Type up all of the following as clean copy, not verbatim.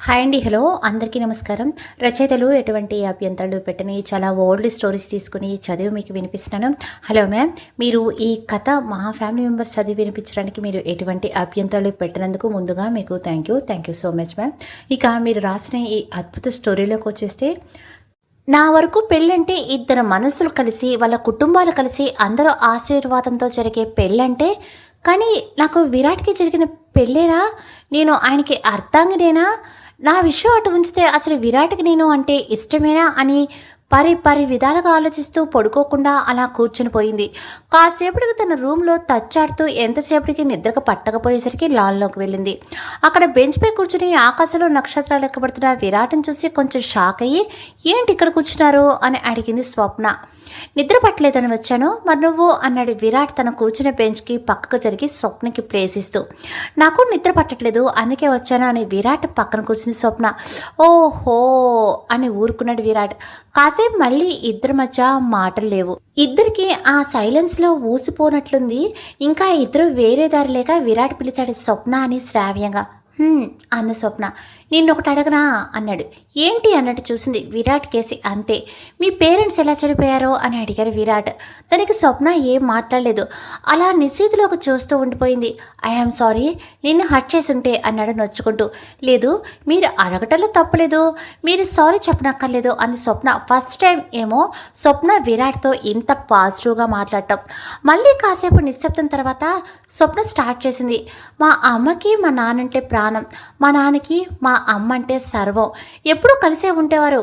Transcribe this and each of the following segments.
Hi అండి. Hello అందరికీ నమస్కారం. రచయితలు ఎటువంటి అభ్యంతరాలు పెట్టని చాలా ఓల్డ్ స్టోరీస్ తీసుకుని చదివి మీకు వినిపిస్తున్నాను. హలో మ్యామ్, మీరు ఈ కథ మా ఫ్యామిలీ మెంబర్స్ చదివి వినిపించడానికి మీరు ఎటువంటి అభ్యంతరాలు పెట్టినందుకు ముందుగా మీకు thank you so much ma'am. ఇక మీరు రాసిన ఈ అద్భుత స్టోరీలోకి వచ్చేస్తే, నా వరకు పెళ్ళంటే ఇద్దరు మనసులు కలిసి వాళ్ళ కుటుంబాలు కలిసి అందరూ ఆశీర్వాదంతో జరిగే పెళ్ళంటే, కానీ నాకు విరాట్కి జరిగిన పెళ్ళేనా, నేను ఆయనకి అర్థాంగినేనా, నా విషయం అటు ఉంచితే అసలు విరాట్కి నేను అంటే ఇష్టమేనా అని పరి విధాలుగా ఆలోచిస్తూ పడుకోకుండా అలా కూర్చుని పోయింది. కాసేపటికి తన రూమ్లో తచ్చాడుతూ ఎంతసేపటికి నిద్రకు పట్టకపోయేసరికి లాన్లోకి వెళ్ళింది. అక్కడ బెంచ్పై కూర్చుని ఆకాశంలో నక్షత్రాలు లెక్కబడుతున్న విరాట్ని చూసి కొంచెం షాక్ అయ్యి, ఏంటి ఇక్కడ కూర్చున్నారు అని అడిగింది స్వప్న. నిద్ర పట్టలేదని వచ్చాను, మరి నువ్వు అన్నాడు విరాట్ తన కూర్చునే బెంచ్కి పక్కకు జరిగి స్వప్నకి ప్లేస్ ఇస్తూ. నాకు నిద్ర పట్టట్లేదు అందుకే వచ్చాను అని విరాట్ పక్కన కూర్చుంది స్వప్న. ఓహో అని ఊరుకున్నాడు విరాట్. కాసేపు మళ్ళీ ఇద్దరి మధ్య మాటలు లేవు. ఇద్దరికి ఆ సైలెన్స్లో ఊసిపోనట్లుంది. ఇంకా ఇద్దరు వేరే దారి లేక విరాట్ పిలిచాడు స్వప్న అని శ్రావ్యంగా. అన్న స్వప్న. నిన్నొకటి అడగనా అన్నాడు. ఏంటి అన్నట్టు చూసింది విరాట్ కేసి. అంతే. మీ పేరెంట్స్ ఎలా చనిపోయారో అని అడిగారు విరాట్. దానికి స్వప్న ఏం మాట్లాడలేదు, అలా నిశ్చితిలోకి చూస్తూ ఉండిపోయింది. ఐఆమ్ సారీ, నిన్ను హర్ట్ చేసి ఉంటే అన్నాడు నొచ్చుకుంటూ. లేదు, మీరు అడగటంలో తప్పలేదు, మీరు సారీ చెప్పనక్కర్లేదు అంది స్వప్న. ఫస్ట్ టైం ఏమో స్వప్న విరాట్తో ఇంత పాజిటివ్గా మాట్లాడటం. మళ్ళీ కాసేపు నిశ్శబ్దం తర్వాత స్వప్న స్టార్ట్ చేసింది. మా అమ్మకి మా నాన్నంటే ప్రాణం, మా నాన్నకి మా అమ్మ అంటే సర్వం, ఎప్పుడూ కలిసే ఉండేవారు.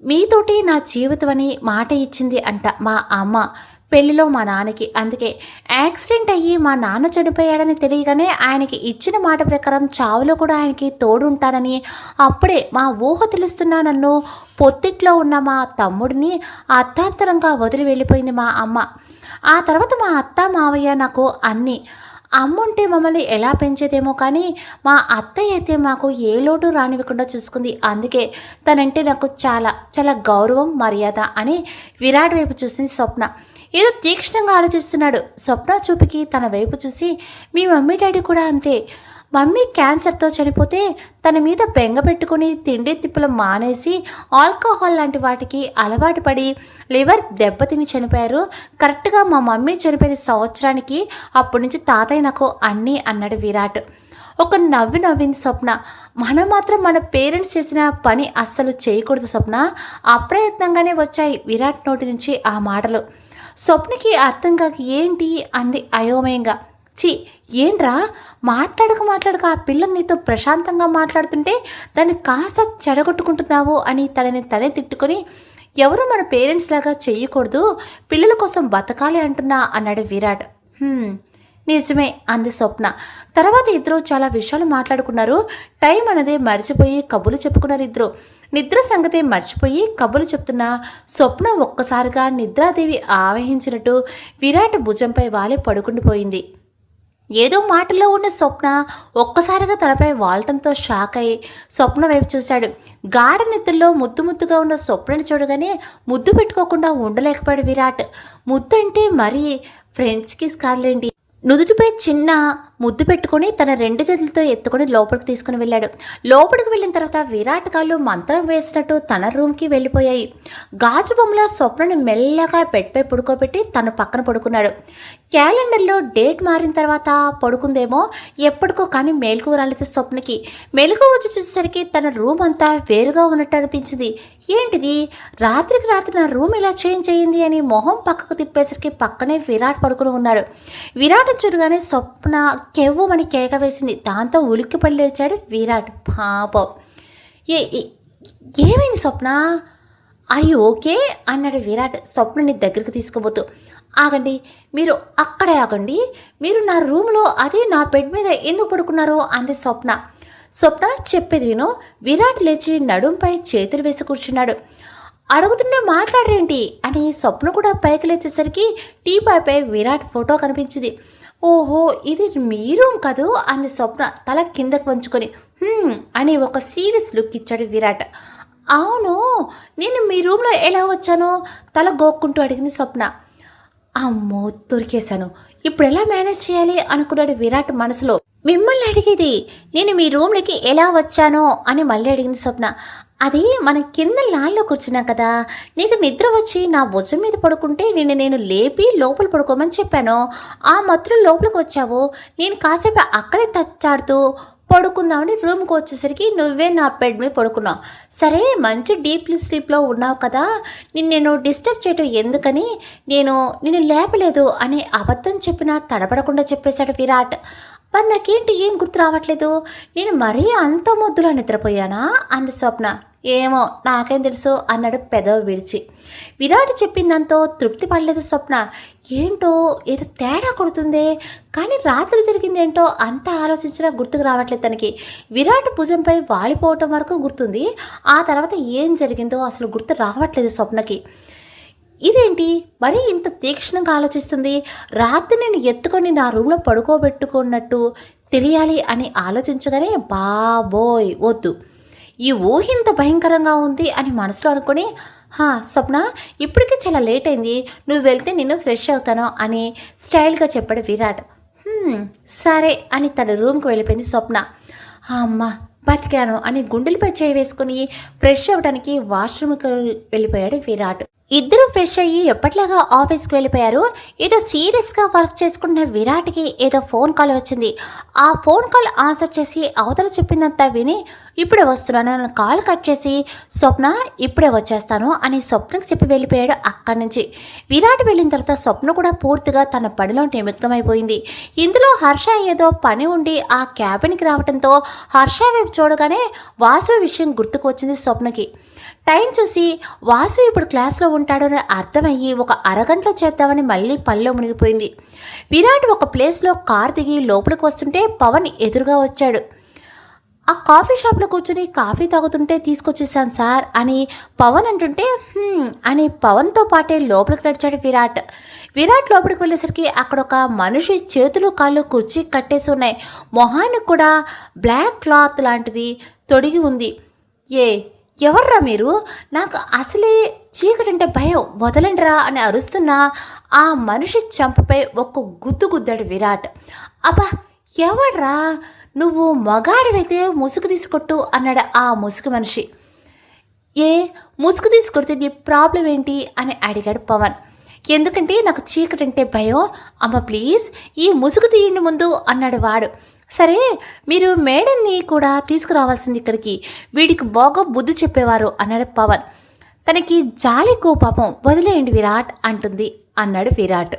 మీతోటి నా జీవితం అని మాట ఇచ్చింది అంట మా అమ్మ పెళ్లిలో మా నాన్నకి. అందుకే యాక్సిడెంట్ అయ్యి మా నాన్న చనిపోయాడని తెలియగానే ఆయనకి ఇచ్చిన మాట ప్రకారం చావులో కూడా ఆయనకి తోడుంటానని, అప్పుడే మా ఊహ తెలుస్తున్నా నన్ను పొత్తిట్లో ఉన్న మా తమ్ముడిని అర్థాంతరంగా వదిలి వెళ్ళిపోయింది మా అమ్మ. ఆ తర్వాత మా అత్త మావయ్య నాకు అన్నీ. అమ్ముంటే మమ్మల్ని ఎలా పెంచేదేమో కానీ మా అత్తయ్య అయితే మాకు ఏ లోటు రానివ్వకుండా చూసుకుంది. అందుకే తనంటే నాకు చాలా చాలా గౌరవం మర్యాద అని విరాట్ వైపు చూసింది స్వప్న. ఏదో తీక్షణంగా ఆలోచిస్తున్నాడు. స్వప్న చూపుకి తన వైపు చూసి, మీ మమ్మీ డాడీ కూడా అంతే. మమ్మీ క్యాన్సర్తో చనిపోతే తన మీద బెంగ పెట్టుకుని తిండి తిప్పులు మానేసి ఆల్కహాల్ లాంటి వాటికి అలవాటు పడి లివర్ దెబ్బతిని చనిపోయారు. కరెక్ట్గా మా మమ్మీ చనిపోయిన సంవత్సరానికి అప్పటి నుంచి తాతయ్య నాకు అన్నీ అన్నాడు విరాట్. ఒక నవ్వింది స్వప్న. మనం మాత్రం మన పేరెంట్స్ చేసిన పని అస్సలు చేయకూడదు స్వప్న. అప్రయత్నంగానే వచ్చాయి విరాట్ నోటి నుంచి ఆ మాటలు. స్వప్నకి అర్థం కాక ఏంటి అంది అయోమయంగా. ఏంట్రా, మాట్లాడక ఆ పిల్ల నీతో ప్రశాంతంగా మాట్లాడుతుంటే దాన్ని కాస్త చెడగొట్టుకుంటున్నావు అని తనే తిట్టుకొని, ఎవరు మన పేరెంట్స్ లాగా చెయ్యకూడదు, పిల్లల కోసం బతకాలి అంటున్నా అన్నాడు విరాట్. నిజమే అంది స్వప్న. తర్వాత ఇద్దరు చాలా విషయాలు మాట్లాడుకున్నారు. టైం అనేది మర్చిపోయి కబుర్లు చెప్పుకున్నారు ఇద్దరు. నిద్ర సంగతే మర్చిపోయి కబుర్లు చెప్తున్న స్వప్న ఒక్కసారిగా నిద్రాదేవి ఆవహించినట్టు విరాట్ భుజంపై వాలి పడుకుండిపోయింది. ఏదో మాటల్లో ఉన్న స్వప్న ఒక్కసారిగా తలపై వాలటంతో షాక్ అయి స్వప్న వైపు చూశాడు. గాఢ నిద్రలో ముద్దుగా ఉన్న స్వప్నని చూడగానే ముద్దు పెట్టుకోకుండా ఉండలేకపోయాడు విరాట్. ముద్దు అంటే మరీ ఫ్రెంచ్ కిస్ కాదులేండి. నుదుటిపై చిన్న ముద్దు పెట్టుకుని తన రెండు చేతులతో ఎత్తుకొని లోపలికి తీసుకుని వెళ్ళాడు. లోపలికి వెళ్ళిన తర్వాత విరాట్ కాళ్ళు మంత్రం వేసినట్టు తన రూమ్కి వెళ్ళిపోయాయి. గాజు బొమ్మల స్వప్నని మెల్లగా బెడ్పై పడుకోబెట్టి తన పక్కన పడుకున్నాడు. క్యాలెండర్లో డేట్ మారిన తర్వాత పడుకుందేమో, ఎప్పటికో కానీ మేలుకు రాలేదు స్వప్నకి. మెలకు వచ్చి చూసేసరికి తన రూమ్ అంతా వేరుగా ఉన్నట్టు అనిపించింది. ఏంటిది, రాత్రికి రాత్రి నా రూమ్ ఇలా చేంజ్ అయ్యింది అని మొహం పక్కకు తిప్పేసరికి పక్కనే విరాట్ పడుకుని ఉన్నాడు. విరాట్ చూడగానే స్వప్న కెవ్వమని కేక వేసింది. దాంతో ఉలిక్కిపడి లేచాడు విరాట్. పాపం. ఏమైంది స్వప్న, ఆర్ యు ఓకే అన్నాడు విరాట్ స్వప్నని దగ్గరికి తీసుకోబోతూ. ఆగండి, మీరు అక్కడే ఆగండి, మీరు నా రూమ్లో అదే నా బెడ్ మీద ఎందుకు పడుకున్నారు అంది స్వప్న. స్వప్న చెప్పేది విను. విరాట్ లేచి నడుంపై చేతులు వేసి కూర్చున్నాడు. అడుగుతుంటే మాట్లాడరేంటి అని స్వప్న కూడా పైకి లేచేసరికి టీపాయ్పై విరాట్ ఫోటో కనిపించింది. ఓహో, ఇది మీ రూమ్ కదూ అంది స్వప్న తల కిందకు వంచుకొని. అని ఒక సీరియస్ లుక్ ఇచ్చాడు విరాట్. అవును, నేను మీ రూమ్లో ఎలా వచ్చానో తల గోక్కుంటూ అడిగింది స్వప్న. అమ్మో, దొరికేశాను, ఇప్పుడు ఎలా మేనేజ్ చేయాలి అనుకున్నాడు విరాట్ మనసులో. మిమ్మల్ని అడిగేది నేను మీ రూమ్‌లోకి ఎలా వచ్చానో అని మళ్ళీ అడిగింది స్వప్న. అది మనం కింద లాన్‌లో కూర్చున్నాం కదా! నీకు నిద్ర వచ్చి నా భుజం మీద పడుకుంటే నేను లేపి లోపల పడుకోమని చెప్పాను. ఆ మత్తులో లోపలికి వచ్చావు. నేను కాసేపు అక్కడే తచ్చాడుతూ పడుకుందామని రూమ్‌కి వచ్చేసరికి నువ్వే నా బెడ్ మీద పడుకున్నావు. సరే మంచి డీప్ స్లీప్‌లో ఉన్నావు కదా! నేను డిస్టర్బ్ చేయటం ఎందుకని నిన్ను లేపలేదు అని అబద్ధం చెప్పినా తడబడకుండా చెప్పేశాడు విరాట్. మరి నాకేంటి ఏం గుర్తు రావట్లేదు. నేను మరీ అంత ముద్దులా నిద్రపోయానా అంది స్వప్న. ఏమో నాకేం తెలుసు అన్నాడు పెదవి విరిచి. విరాట్ చెప్పిందంతో తృప్తి పడలేదు స్వప్న. ఏంటో ఏదో తేడా కొడుతుందే, కానీ రాత్రి జరిగిందేంటో అంత ఆలోచించినా గుర్తుకు రావట్లేదు తనకి. విరాట్ భుజంపై వాలిపోవటం వరకు గుర్తుంది. ఆ తర్వాత ఏం జరిగిందో అసలు గుర్తు రావట్లేదు స్వప్నకి. ఇదేంటి మరీ ఇంత తీక్షణంగా ఆలోచిస్తుంది. రాత్రి నేను ఎత్తుకొని నా రూమ్లో పడుకోబెట్టుకున్నట్టు తెలియాలి అని ఆలోచించగానే బాబోయ్ వద్దు, ఈ ఊహ ఇంత భయంకరంగా ఉంది అని మనసులో అనుకుని, స్వప్న ఇప్పటికే చాలా లేట్ అయింది, నువ్వు వెళ్తే నేను ఫ్రెష్ అవుతాను అని స్టైల్గా చెప్పాడు విరాట్. సరే అని తన రూమ్కి వెళ్ళిపోయింది స్వప్న. అమ్మ బతికాను అని గుండెలపై చేయి వేసుకుని ఫ్రెష్ అవ్వడానికి వాష్రూమ్కి వెళ్ళిపోయాడు విరాట్. ఇద్దరూ ఫ్రెష్ అయ్యి ఎప్పట్లాగా ఆఫీస్కి వెళ్ళిపోయారు. ఏదో సీరియస్గా వర్క్ చేసుకున్న విరాట్కి ఏదో ఫోన్ కాల్ వచ్చింది. ఆ ఫోన్ కాల్ ఆన్సర్ చేసి అవతల చెప్పిందంతా విని ఇప్పుడే వస్తున్నాను అని కాల్ కట్ చేసి స్వప్న ఇప్పుడే వచ్చేస్తాను అని స్వప్నకి చెప్పి వెళ్ళిపోయాడు అక్కడి నుంచి. విరాట్ వెళ్ళిన తర్వాత స్వప్న కూడా పూర్తిగా తన పనిలో నిమగ్నమైపోయింది. ఇందులో హర్ష ఏదో పని ఉండి ఆ క్యాబిన్కి రావడంతో హర్ష వైపు చూడగానే వాసు విషయం గుర్తుకు వచ్చింది స్వప్నకి. టైం చూసి వాసు ఇప్పుడు క్లాస్లో ఉంటాడని అర్థమయ్యి ఒక అరగంటలో చేద్దామని మళ్ళీ పనిలో మునిగిపోయింది. విరాట్ ఒక ప్లేస్లో కార్ దిగి లోపలికి వస్తుంటే పవన్ ఎదురుగా వచ్చాడు. ఆ కాఫీ షాప్లో కూర్చుని కాఫీ తాగుతుంటే తీసుకొచ్చేసాను సార్ అని పవన్ అంటుంటే అని పవన్తో పాటే లోపలికి నడిచాడు విరాట్. విరాట్ లోపలికి వెళ్ళేసరికి అక్కడ ఒక మనిషి చేతులు కాళ్ళు కుర్చీ కట్టేసి ఉన్నాయి. మొహానికి కూడా బ్లాక్ క్లాత్ లాంటిది తొడిగి ఉంది. ఎవర్రా మీరు, నాకు అసలే చీకటంటే భయం, వదలండిరా అని అరుస్తున్నా ఆ మనిషి చంపపై ఒక్క గుద్దు గుద్దాడు విరాట్. అబ్బా ఎవడ్రా నువ్వు, మగాడివైతే ముసుగు తీసుకొట్టు అన్నాడు ఆ ముసుగు మనిషి. ముసుగు తీసుకొడితే నీ ప్రాబ్లం ఏంటి అని అడిగాడు పవన్. ఎందుకంటే నాకు చీకటంటే భయం, అమ్మ ప్లీజ్ ఈ ముసుగు తీయండి ముందు అన్నాడు వాడు. సరే మీరు మేడన్ని కూడా తీసుకురావాల్సింది ఇక్కడికి, వీడికి బాగా బుద్ధి చెప్పేవారు అన్నాడు పవన్. తనకి జాలికో పాపం, వదిలేయండి విరాట్ అంటుంది అన్నాడు విరాట్.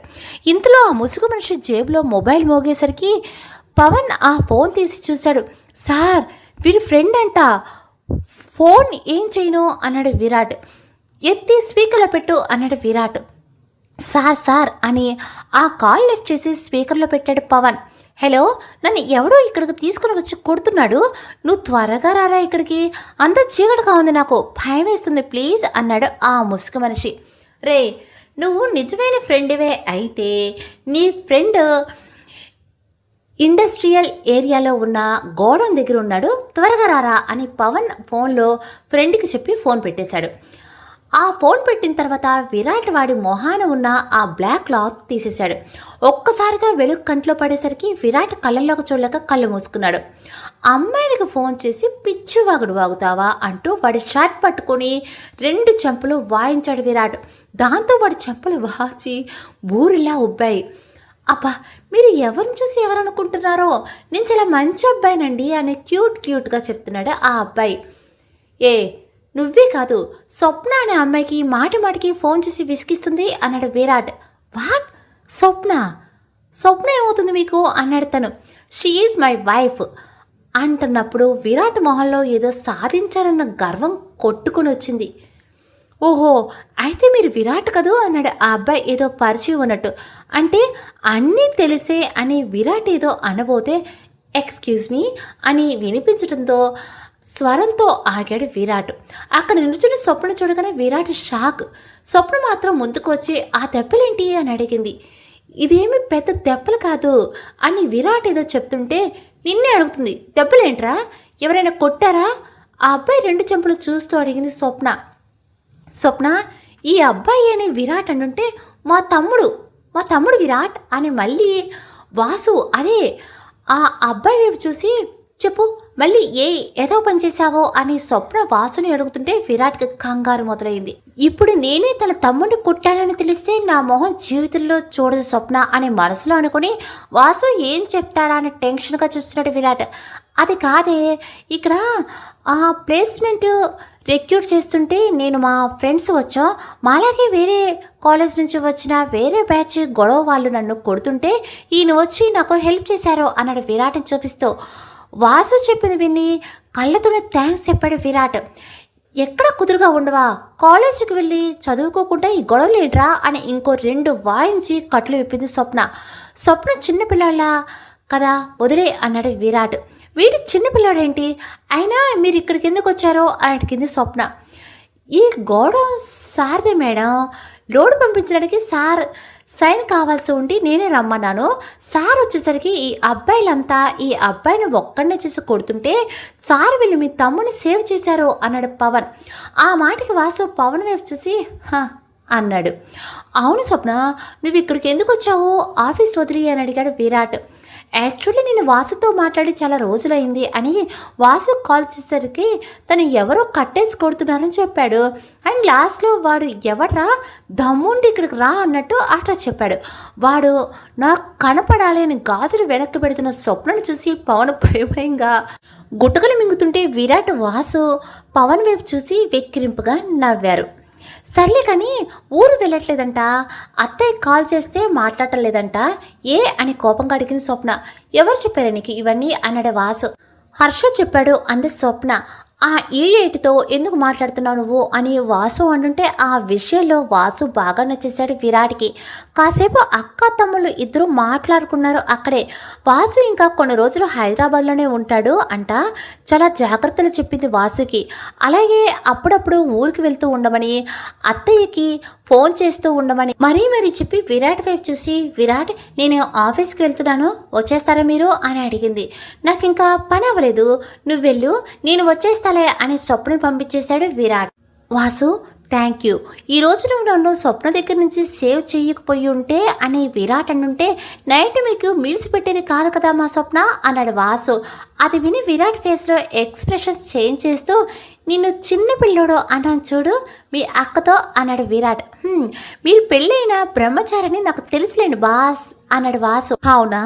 ఇంతలో ఆ ముసుగు మనిషి జేబులో మొబైల్ మోగేసరికి పవన్ ఆ ఫోన్ తీసి చూశాడు. సార్ వీడి ఫ్రెండ్ అంట, ఫోన్ ఏం చేయను అన్నాడు విరాట్. ఎత్తి స్పీకర్లో పెట్టు అన్నాడు విరాట్. సార్ అని ఆ కాల్ లిఫ్ట్ చేసి స్పీకర్లో పెట్టాడు పవన్. హలో, నన్ను ఎవడో ఇక్కడికి తీసుకుని వచ్చి కొడుతున్నాడు, నువ్వు త్వరగా రారా ఇక్కడికి, అంత చీకటిగా ఉంది, నాకు భయం వేస్తుంది ప్లీజ్ అన్నాడు ఆ ముసుగు మనిషి. రే నువ్వు నిజమైన ఫ్రెండ్వే అయితే నీ ఫ్రెండ్ ఇండస్ట్రియల్ ఏరియాలో ఉన్న గోడౌన్ దగ్గర ఉన్నాడు, త్వరగా రారా అని పవన్ ఫోన్లో ఫ్రెండ్కి చెప్పి ఫోన్ పెట్టేశాడు. ఆ ఫోన్ పెట్టిన తర్వాత విరాట్ వాడి మొహాన ఉన్న ఆ బ్లాక్ క్లాత్ తీసేశాడు. ఒక్కసారిగా వెలుగు కంట్లో పడేసరికి విరాట్ కళ్ళల్లోకి చూడలేక కళ్ళు మూసుకున్నాడు. అమ్మాయినికి ఫోన్ చేసి పిచ్చివాగుడు వాగుతావా అంటూ వాడి షర్ట్ పట్టుకొని 2 చెంపలు వాయించాడు విరాట్. దాంతో వాడి చెంపలు వాచి బూరిలా ఉబ్బాయి. అబ్బా మీరు ఎవరిని చూసి ఎవరనుకుంటున్నారో, నేను చాలా మంచి అబ్బాయినండి అని క్యూట్గా చెప్తున్నాడు ఆ అబ్బాయి. నువ్వే కాదు, స్వప్న అనే అమ్మాయికి మాటికి ఫోన్ చేసి విసిగిస్తుంది అన్నాడు విరాట్. వాట్, స్వప్న ఏమవుతుంది మీకు అన్నాడు తను. షీ ఈజ్ మై వైఫ్ అంటున్నప్పుడు విరాట్ మొహంలో ఏదో సాధించాలన్న గర్వం కొట్టుకుని వచ్చింది. ఓహో అయితే మీరు విరాట్ కదూ అన్నాడు ఆ అబ్బాయి ఏదో పరిచయం ఉన్నట్టు. అంటే అన్నీ తెలిసే అని విరాట్ ఏదో అనబోతే ఎక్స్క్యూజ్ మీ అని వినిపించడంతో స్వరంతో ఆగాడు విరాట్. అక్కడ నిల్చుని స్వప్న చూడగానే విరాట్ షాక్. స్వప్న మాత్రం ముందుకు వచ్చి ఆ దెబ్బలేంటి అని అడిగింది. ఇదేమి పెద్ద దెబ్బలు కాదు అని విరాట్ ఏదో చెప్తుంటే నిన్నే అడుగుతుంది. దెబ్బలేంట్రా, ఎవరైనా కొట్టారా? ఆ అబ్బాయి 2 చెంపలు చూస్తూ అడిగింది స్వప్న ఈ అబ్బాయి అని విరాట్ అంటుంటే మా తమ్ముడు విరాట్ అని మళ్ళీ వాసు అదే ఆ అబ్బాయి వైపు చూసి చెప్పు మళ్ళీ ఏదో పని చేశావో అని స్వప్న వాసుని అడుగుతుంటే విరాట్కి కంగారు మొదలైంది. ఇప్పుడు నేనే తన తమ్ముడిని కొట్టానని తెలిస్తే నా మొహం జీవితంలో చూడదు స్వప్న అని మనసులో అనుకుని వాసు ఏం చెప్తాడా అని టెన్షన్గా చూస్తున్నాడు విరాట్. అది కాదే, ఇక్కడ ఆ ప్లేస్మెంట్ రిక్రూట్ చేస్తుంటే నేను మా ఫ్రెండ్స్ వచ్చాం, మాలాగే వేరే కాలేజ్ నుంచి వచ్చిన వేరే బ్యాచ్ గొడవ వాళ్ళు నన్ను కొడుతుంటే ఈయన వచ్చి నాకు హెల్ప్ చేశారు అన్నాడు విరాట్ని చూపిస్తూ. వాసు చెప్పింది విని కళ్ళతోనే థ్యాంక్స్ చెప్పాడు విరాట్. ఎక్కడ కుదురుగా ఉండవా, కాలేజీకి వెళ్ళి చదువుకోకుండా ఈ గొడవలేంట్రా అని ఇంకో 2 వాయించి కట్లు విప్పింది స్వప్న. స్వప్న చిన్నపిల్లాళ్ళ కదా వదిలే అన్నాడు విరాట్. వీడు చిన్నపిల్లాడేంటి, అయినా మీరు ఇక్కడికి ఎందుకు వచ్చారో అని అడిగింది స్వప్న. ఈ గోడ సార్దే మేడం, లోడ్ పంపించడానికి సార్ సైన్ కావాల్సి ఉండి నేనే రమ్మన్నాను. సార్ వచ్చేసరికి ఈ అబ్బాయిలంతా ఈ అబ్బాయిని ఒక్కడనే చేసి కొడుతుంటే సార్ వీళ్ళు మీ తమ్ముని సేవ్ చేశారు అన్నాడు పవన్. ఆ మాటకి వాసు పవన్ వైపు చూసి అన్నాడు. అవును స్వప్న, నువ్వు ఇక్కడికి ఎందుకు వచ్చావు, ఆఫీస్ వదిలి అని అడిగాడు విరాట్. యాక్చువల్లీ నేను వాసుతో మాట్లాడి చాలా రోజులైంది అని వాసు కాల్ చేసేసరికి తను ఎవరో కట్టేసి కొడుతున్నారని చెప్పాడు. అండ్ లాస్ట్లో వాడు ఎవడ్రా దమ్ముండి ఇక్కడికి రా అన్నట్టు అట్లా చెప్పాడు. వాడు నాకు కనపడాలి అని గాజులు వెనక్కి పెడుతున్న స్వప్నను చూసి పవన్ భయంగా గుట్టకలు మింగుతుంటే విరాట్ వాసు పవన్ వైపు చూసి వెక్కిరింపుగా నవ్వారు. సర్లే కానీ ఊరు వెళ్ళట్లేదంట, అత్తయ్య కాల్ చేస్తే మాట్లాడటం లేదంట అని కోపంగా అడిగింది స్వప్న. ఎవరు చెప్పారు నీకు ఇవన్నీ అన్నాడు వాసు. హర్ష చెప్పాడు అంది స్వప్న. ఆ ఈడేటితో ఎందుకు మాట్లాడుతున్నావు నువ్వు అని వాసు అంటుంటే ఆ విషయంలో వాసు బాగా నచ్చేశాడు విరాట్కి. కాసేపు అక్క తమ్ముళ్ళు ఇద్దరు మాట్లాడుకున్నారు అక్కడే. వాసు ఇంకా కొన్ని రోజులు హైదరాబాద్లోనే ఉంటాడు అంట, చాలా జాగ్రత్తలు చెప్పింది వాసుకి. అలాగే అప్పుడప్పుడు ఊరికి వెళ్తూ ఉండమని, అత్తయ్యకి ఫోన్ చేస్తూ ఉండమని మరీ చెప్పి విరాట్ వైపు చూసి, విరాట్ నేను ఆఫీస్కి వెళ్తున్నాను వచ్చేస్తారా మీరు అని అడిగింది. నాకు ఇంకా పని అవ్వలేదు, నువ్వు వెళ్ళు నేను వచ్చేస్తాలే అని స్వప్న పంపించేశాడు విరాట్. వాసు థ్యాంక్ యూ, ఈరోజు నువ్వు నన్ను స్వప్న దగ్గర నుంచి సేవ్ చేయకపోయి ఉంటే అని విరాట్ అంటుంటే నైట్ మీకు మీల్స్ పెట్టేది కాదు కదా మా స్వప్న అన్నాడు వాసు. అది విని విరాట్ ఫేస్లో ఎక్స్ప్రెషన్స్ చేంజ్ చేస్తూ నిన్ను చిన్న పిల్లోడు అన్నాను చూడు మీ అక్కతో అన్నాడు విరాట్. మీరు పెళ్ళైన బ్రహ్మచారిని నాకు తెలుసులేండి బాస్ అన్నాడు వాసు. అవునా,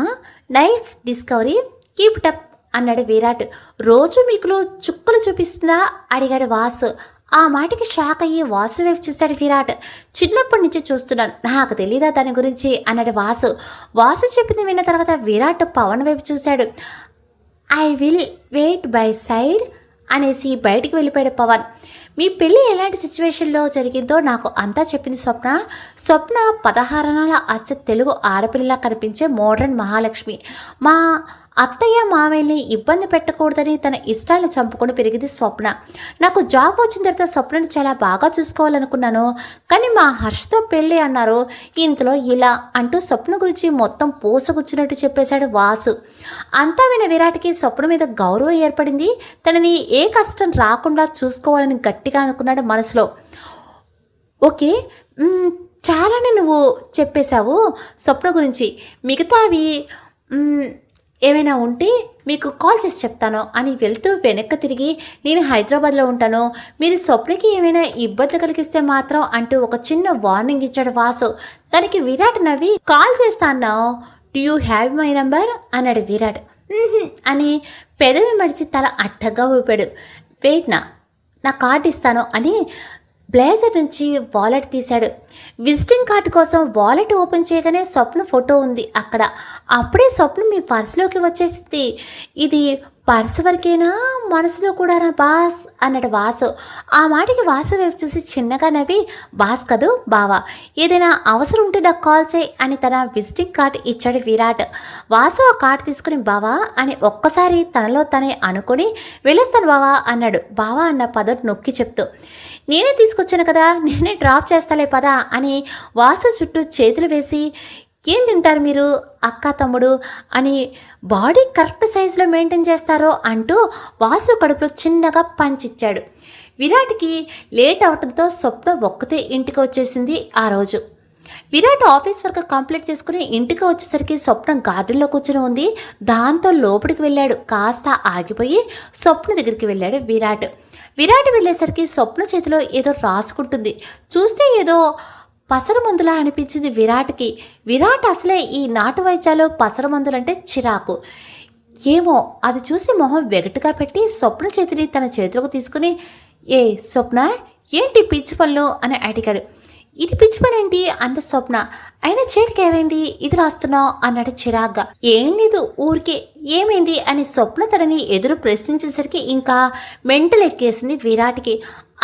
nice discovery, keep it up అన్నాడు విరాట్. రోజు మీకు చుక్కలు చూపిస్తుందా అడిగాడు వాసు. ఆ మాటకి షాక్ అయ్యి వాసు వైపు చూశాడు విరాట్. చిన్నప్పటి నుంచి చూస్తున్నాను, నాకు తెలీదా దాని గురించి అన్నాడు వాసు. వాసు చెప్పింది విన్న తర్వాత విరాట్ పవన్ వైపు చూశాడు. I will weight by side అనేసి బయటికి వెళ్ళిపోయాడు పవన్. మీ పెళ్ళి ఎలాంటి సిచ్యువేషన్లో జరిగిందో నాకు అంతా చెప్పింది స్వప్న. స్వప్న 16 నెలల అచ్చ తెలుగు ఆడపిల్లలా కనిపించే మోడ్రన్ మహాలక్ష్మి. మా అత్తయ్య మామయ్యని ఇబ్బంది పెట్టకూడదని తన ఇష్టాలను చంపుకొని పెరిగింది స్వప్న. నాకు జాబ్ వచ్చిన తర్వాత స్వప్నని చాలా బాగా చూసుకోవాలనుకున్నాను, కానీ మా హర్షతో పెళ్ళి అన్నారు, ఇంతలో ఇలా అంటూ స్వప్న గురించి మొత్తం పూసగుచ్చినట్టు చెప్పేశాడు వాసు. అంతా విన విరాట్కి స్వప్న మీద గౌరవం ఏర్పడింది. తనని ఏ కష్టం రాకుండా చూసుకోవాలని గట్టిగా అనుకున్నాడు మనసులో. ఓకే, చాలానే నువ్వు చెప్పేశావు స్వప్న గురించి, మిగతావి ఏమైనా ఉంటే మీకు కాల్ చేసి చెప్తాను అని వెళ్తూ వెనక్కి తిరిగి నేను హైదరాబాద్లో ఉంటాను, మీరు స్వప్నకి ఏమైనా ఇబ్బంది కలిగిస్తే మాత్రం అంటూ ఒక చిన్న వార్నింగ్ ఇచ్చాడు వాసు. దానికి విరాట్ నవ్వి కాల్ చేస్తా అన్నావు, do you have my number అన్నాడు విరాట్. అని పెదవి మడిచి తల అడ్డగా ఊపాడు. వెయిట్ నా కార్డు ఇస్తాను అని బ్లేజర్ నుంచి వాలెట్ తీశాడు. విజిటింగ్ కార్డు కోసం వాలెట్ ఓపెన్ చేయగానే స్వప్న ఫోటో ఉంది అక్కడ. అప్పుడే స్వప్న మీ పర్సులోకి వచ్చేసింది. ఇది పర్సు వరకేనా, మనసులో కూడానా బాస్ అన్నాడు వాసు. ఆ మాటకి వాసు వైపు చూసి చిన్నగా నవ్వి, బాస్ కదూ బావా, ఏదైనా అవసరం ఉంటే నాకు కాల్ చేయి అని తన విజిటింగ్ కార్డు ఇచ్చాడు విరాట్. వాసు ఆ కార్డు తీసుకుని బావా అని ఒక్కసారి తనలో తనే అనుకుని వెళ్ళొస్తాను బావా అన్నాడు. బావా అన్న పదం నొక్కి చెప్తూ. నేనే తీసుకొచ్చాను కదా, నేనే డ్రాప్ చేస్తాలే పదా అని వాసు చుట్టూ చేతులు వేసి, ఏం తింటారు మీరు అక్క తమ్ముడు అని బాడీ కరెక్ట్ సైజులో మెయింటైన్ చేస్తారో అంటూ వాసు కడుపులో చిన్నగా పంచిచ్చాడు. విరాట్కి లేట్ అవడంతో స్వప్న ఒక్కతే ఇంటికి వచ్చేసింది ఆ రోజు. విరాట్ ఆఫీస్ వర్క్ కంప్లీట్ చేసుకుని ఇంటికి వచ్చేసరికి స్వప్న గార్డెన్లో కూర్చుని ఉంది. దాంతో లోపలికి వెళ్ళాడు. కాస్త ఆగిపోయి స్వప్న దగ్గరికి వెళ్ళాడు విరాట్. విరాట్ వెళ్ళేసరికి స్వప్న చేతిలో ఏదో రాసుకుంటుంది. చూస్తే ఏదో పసరు మందులా అనిపించింది విరాట్కి. విరాట్ అసలే ఈ నాటు వైద్యాలు పసరు మందులంటే చిరాకు. ఏమో అది చూసి మొహం వెగటుగా పెట్టి స్వప్న చేతిని తన చేతిలోకి తీసుకుని, ఏ స్వప్న, ఏంటి పిచ్చి పనులు అని అడిగాడు. ఇది పిచ్చి పని ఏంటి అంత స్వప్న. అయినా చేతికి ఏమైంది, ఇది రాస్తున్నావు అన్నాడు చిరాగ్గా. ఏం లేదు ఊరికే. ఏమైంది అని స్వప్న తనని ఎదురు ప్రశ్నించేసరికి ఇంకా మెంటల్ ఎక్కేసింది విరాట్కి.